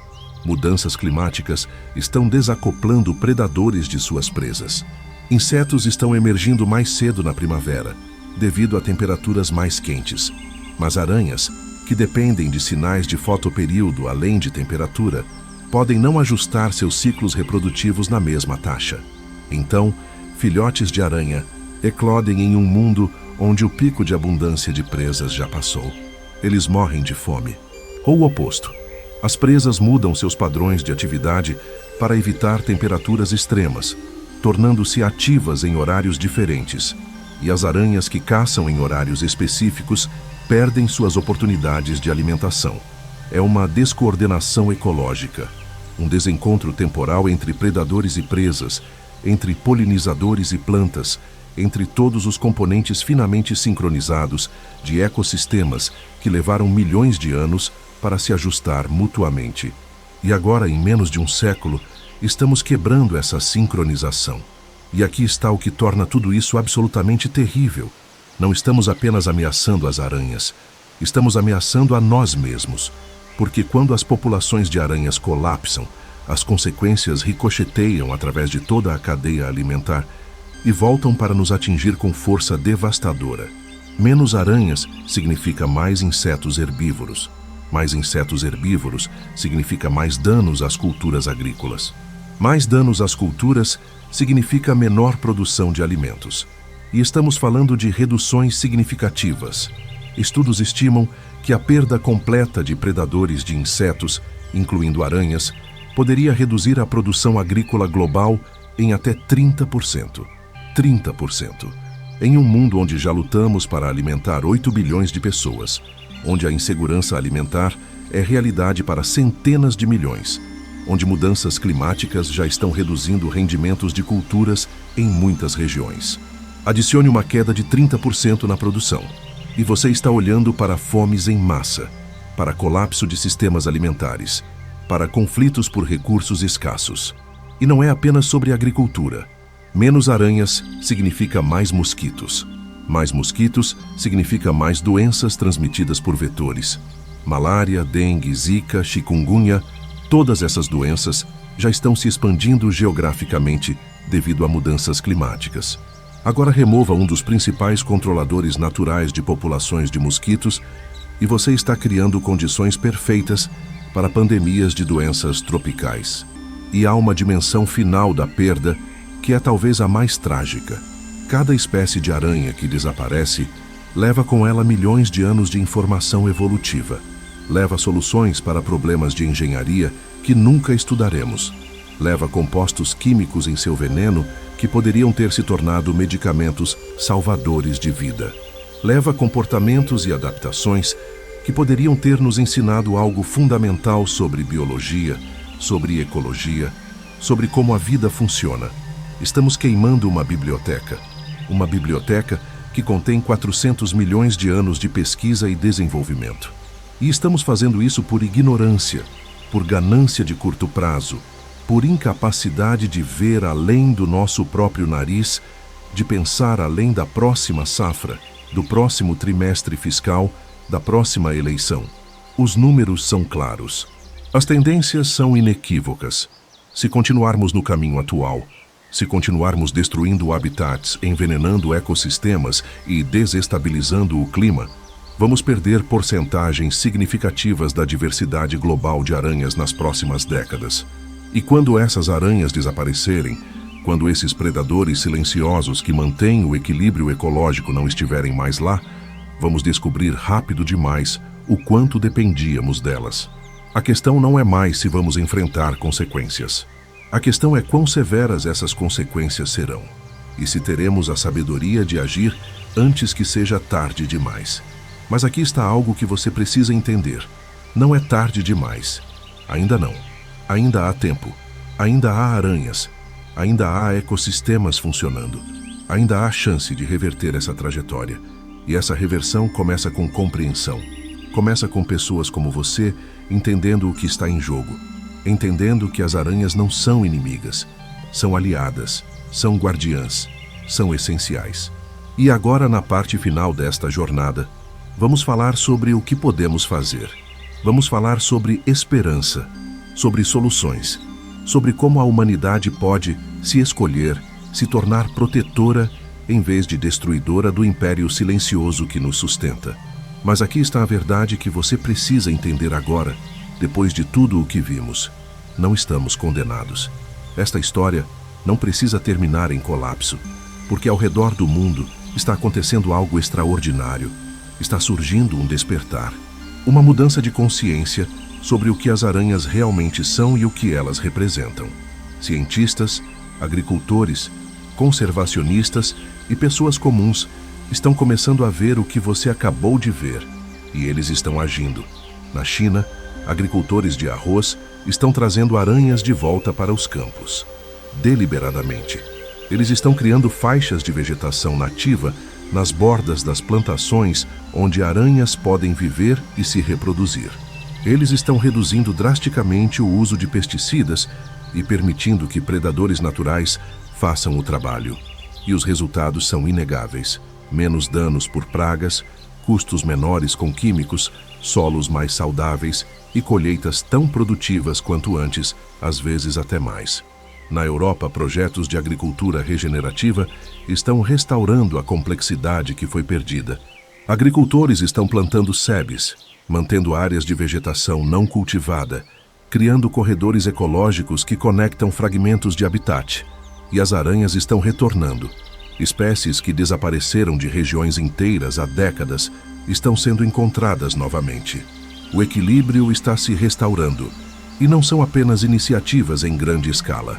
Mudanças climáticas estão desacoplando predadores de suas presas. Insetos estão emergindo mais cedo na primavera, devido a temperaturas mais quentes. Mas aranhas, que dependem de sinais de fotoperíodo além de temperatura, podem não ajustar seus ciclos reprodutivos na mesma taxa. Então, filhotes de aranha eclodem em um mundo onde o pico de abundância de presas já passou. Eles morrem de fome. Ou o oposto. As presas mudam seus padrões de atividade para evitar temperaturas extremas, tornando-se ativas em horários diferentes. E as aranhas que caçam em horários específicos perdem suas oportunidades de alimentação. É uma descoordenação ecológica, um desencontro temporal entre predadores e presas, entre polinizadores e plantas, entre todos os componentes finamente sincronizados de ecossistemas que levaram milhões de anos para se ajustar mutuamente. E agora, em menos de um século, estamos quebrando essa sincronização. E aqui está o que torna tudo isso absolutamente terrível. Não estamos apenas ameaçando as aranhas, estamos ameaçando a nós mesmos. Porque quando as populações de aranhas colapsam, as consequências ricocheteiam através de toda a cadeia alimentar e voltam para nos atingir com força devastadora. Menos aranhas significa mais insetos herbívoros. Mais insetos herbívoros significa mais danos às culturas agrícolas. Mais danos às culturas significa menor produção de alimentos. E estamos falando de reduções significativas. Estudos estimam que a perda completa de predadores de insetos, incluindo aranhas, poderia reduzir a produção agrícola global em até 30%. 30%. Em um mundo onde já lutamos para alimentar 8 bilhões de pessoas, onde a insegurança alimentar é realidade para centenas de milhões, onde mudanças climáticas já estão reduzindo rendimentos de culturas em muitas regiões. Adicione uma queda de 30% na produção, e você está olhando para fomes em massa, para colapso de sistemas alimentares, para conflitos por recursos escassos. E não é apenas sobre agricultura. Menos aranhas significa mais mosquitos. Mais mosquitos significa mais doenças transmitidas por vetores. Malária, dengue, zika, chikungunya, todas essas doenças já estão se expandindo geograficamente devido a mudanças climáticas. Agora remova um dos principais controladores naturais de populações de mosquitos e você está criando condições perfeitas para pandemias de doenças tropicais. E há uma dimensão final da perda que é talvez a mais trágica. Cada espécie de aranha que desaparece leva com ela milhões de anos de informação evolutiva. Leva soluções para problemas de engenharia que nunca estudaremos. Leva compostos químicos em seu veneno que poderiam ter se tornado medicamentos salvadores de vida. Leva comportamentos e adaptações que poderiam ter nos ensinado algo fundamental sobre biologia, sobre ecologia, sobre como a vida funciona. Estamos queimando uma biblioteca que contém 400 milhões de anos de pesquisa e desenvolvimento. E estamos fazendo isso por ignorância, por ganância de curto prazo, por incapacidade de ver além do nosso próprio nariz, de pensar além da próxima safra, do próximo trimestre fiscal, da próxima eleição. Os números são claros. As tendências são inequívocas. Se continuarmos no caminho atual, se continuarmos destruindo habitats, envenenando ecossistemas e desestabilizando o clima, vamos perder porcentagens significativas da diversidade global de aranhas nas próximas décadas. E quando essas aranhas desaparecerem, quando esses predadores silenciosos que mantêm o equilíbrio ecológico não estiverem mais lá, vamos descobrir rápido demais o quanto dependíamos delas. A questão não é mais se vamos enfrentar consequências. A questão é quão severas essas consequências serão, e se teremos a sabedoria de agir antes que seja tarde demais. Mas aqui está algo que você precisa entender. Não é tarde demais. Ainda não. Ainda há tempo. Ainda há aranhas, ainda há ecossistemas funcionando, ainda há chance de reverter essa trajetória. E essa reversão começa com compreensão. Começa com pessoas como você entendendo o que está em jogo, entendendo que as aranhas não são inimigas, são aliadas, são guardiãs, são essenciais. E agora, na parte final desta jornada, vamos falar sobre o que podemos fazer. Vamos falar sobre esperança, sobre soluções, sobre como a humanidade pode se escolher, se tornar protetora em vez de destruidora do império silencioso que nos sustenta. Mas aqui está a verdade que você precisa entender agora, depois de tudo o que vimos. Não estamos condenados. Esta história não precisa terminar em colapso, porque ao redor do mundo está acontecendo algo extraordinário. Está surgindo um despertar, uma mudança de consciência sobre o que as aranhas realmente são e o que elas representam. Cientistas, agricultores, conservacionistas e pessoas comuns estão começando a ver o que você acabou de ver, e eles estão agindo. Na China, agricultores de arroz estão trazendo aranhas de volta para os campos. Deliberadamente. Eles estão criando faixas de vegetação nativa nas bordas das plantações onde aranhas podem viver e se reproduzir. Eles estão reduzindo drasticamente o uso de pesticidas e permitindo que predadores naturais façam o trabalho. E os resultados são inegáveis. Menos danos por pragas, custos menores com químicos, solos mais saudáveis e colheitas tão produtivas quanto antes, às vezes até mais. Na Europa, projetos de agricultura regenerativa estão restaurando a complexidade que foi perdida. Agricultores estão plantando sebes, mantendo áreas de vegetação não cultivada, criando corredores ecológicos que conectam fragmentos de habitat. E as aranhas estão retornando. Espécies que desapareceram de regiões inteiras há décadas estão sendo encontradas novamente. O equilíbrio está se restaurando, e não são apenas iniciativas em grande escala.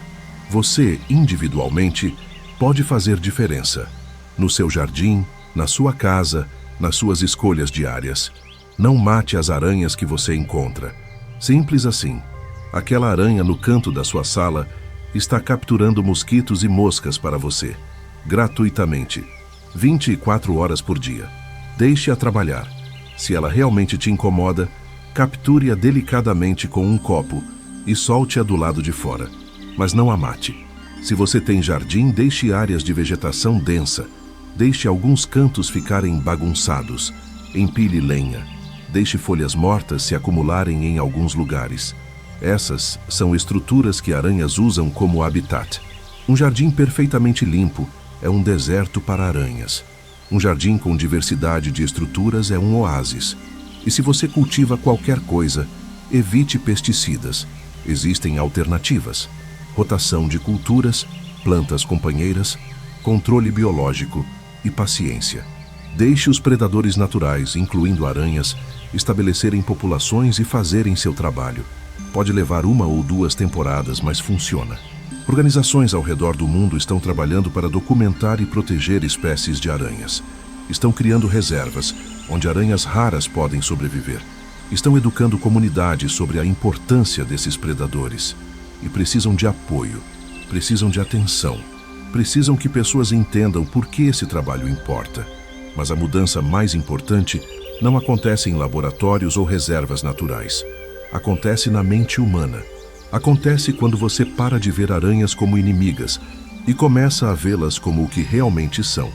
Você, individualmente, pode fazer diferença. No seu jardim, na sua casa, nas suas escolhas diárias. Não mate as aranhas que você encontra. Simples assim. Aquela aranha no canto da sua sala está capturando mosquitos e moscas para você, gratuitamente, 24 horas por dia. Deixe-a trabalhar. Se ela realmente te incomoda, capture-a delicadamente com um copo e solte-a do lado de fora. Mas não a mate. Se você tem jardim, deixe áreas de vegetação densa. Deixe alguns cantos ficarem bagunçados. Empilhe lenha. Deixe folhas mortas se acumularem em alguns lugares. Essas são estruturas que aranhas usam como habitat. Um jardim perfeitamente limpo é um deserto para aranhas. Um jardim com diversidade de estruturas é um oásis. E se você cultiva qualquer coisa, evite pesticidas. Existem alternativas. Rotação de culturas, plantas companheiras, controle biológico e paciência. Deixe os predadores naturais, incluindo aranhas, estabelecerem populações e fazerem seu trabalho. Pode levar 1 ou 2 temporadas, mas funciona. Organizações ao redor do mundo estão trabalhando para documentar e proteger espécies de aranhas. Estão criando reservas, onde aranhas raras podem sobreviver. Estão educando comunidades sobre a importância desses predadores. E precisam de apoio, precisam de atenção, precisam que pessoas entendam por que esse trabalho importa. Mas a mudança mais importante não acontece em laboratórios ou reservas naturais. Acontece na mente humana. Acontece quando você para de ver aranhas como inimigas e começa a vê-las como o que realmente são: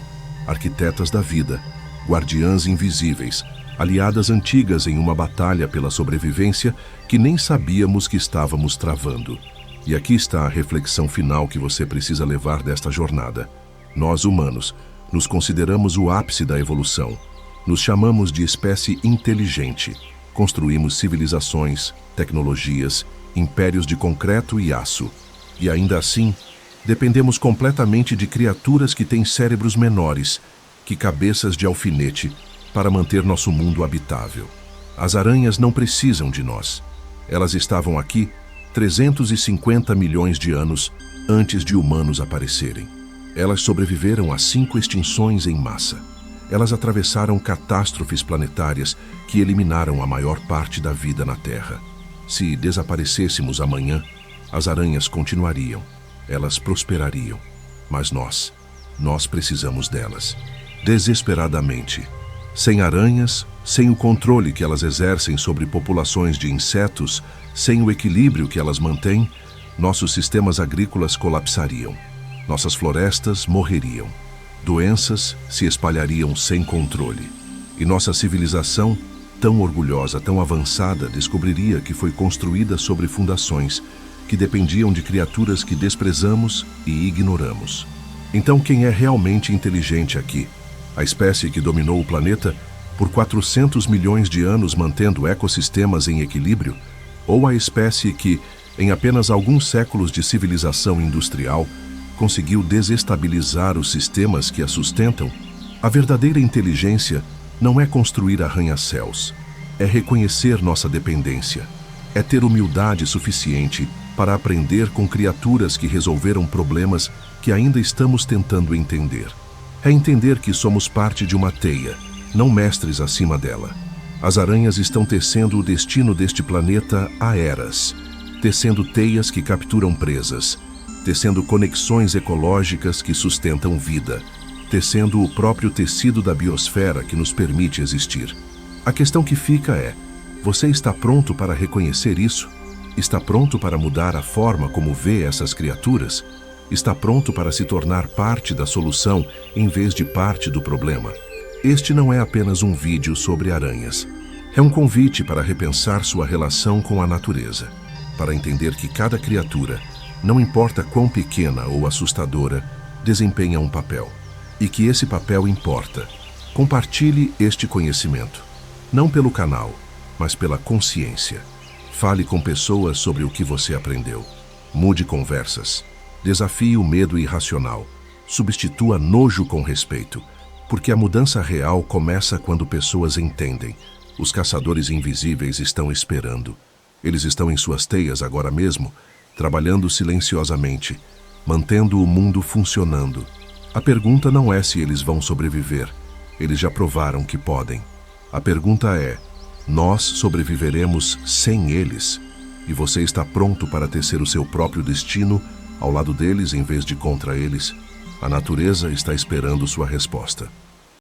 arquitetas da vida, guardiãs invisíveis, aliadas antigas em uma batalha pela sobrevivência que nem sabíamos que estávamos travando. E aqui está a reflexão final que você precisa levar desta jornada. Nós, humanos, nos consideramos o ápice da evolução. Nos chamamos de espécie inteligente. Construímos civilizações, tecnologias, impérios de concreto e aço. E ainda assim, dependemos completamente de criaturas que têm cérebros menores que cabeças de alfinete para manter nosso mundo habitável. As aranhas não precisam de nós. Elas estavam aqui 350 milhões de anos antes de humanos aparecerem. Elas sobreviveram a 5 extinções em massa. Elas atravessaram catástrofes planetárias que eliminaram a maior parte da vida na Terra. Se desaparecêssemos amanhã, As aranhas continuariam, elas prosperariam, mas nós precisamos delas, desesperadamente. Sem aranhas, sem o controle que elas exercem sobre populações de insetos, sem o equilíbrio que elas mantêm, nossos sistemas agrícolas colapsariam, nossas florestas morreriam, doenças se espalhariam sem controle, e nossa civilização, tão orgulhosa, tão avançada, descobriria que foi construída sobre fundações que dependiam de criaturas que desprezamos e ignoramos. Então, quem é realmente inteligente aqui? A espécie que dominou o planeta por 400 milhões de anos mantendo ecossistemas em equilíbrio? Ou a espécie que, em apenas alguns séculos de civilização industrial, conseguiu desestabilizar os sistemas que a sustentam? A verdadeira inteligência não é construir arranha-céus, é reconhecer nossa dependência, é ter humildade suficiente para aprender com criaturas que resolveram problemas que ainda estamos tentando entender. É entender que somos parte de uma teia, não mestres acima dela. As aranhas estão tecendo o destino deste planeta há eras, tecendo teias que capturam presas, tecendo conexões ecológicas que sustentam vida, tecendo o próprio tecido da biosfera que nos permite existir. A questão que fica é: você está pronto para reconhecer isso? Está pronto para mudar a forma como vê essas criaturas? Está pronto para se tornar parte da solução em vez de parte do problema? Este não é apenas um vídeo sobre aranhas. É um convite para repensar sua relação com a natureza, para entender que cada criatura, não importa quão pequena ou assustadora, desempenha um papel, e que esse papel importa. Compartilhe este conhecimento, não pelo canal, mas pela consciência. Fale com pessoas sobre o que você aprendeu. Mude conversas. Desafie o medo irracional. Substitua nojo com respeito, porque a mudança real começa quando pessoas entendem. Os caçadores invisíveis estão esperando. Eles estão em suas teias agora mesmo, trabalhando silenciosamente, mantendo o mundo funcionando. A pergunta não é se eles vão sobreviver. Eles já provaram que podem. A pergunta é: nós sobreviveremos sem eles? E você está pronto para tecer o seu próprio destino ao lado deles em vez de contra eles? A natureza está esperando sua resposta.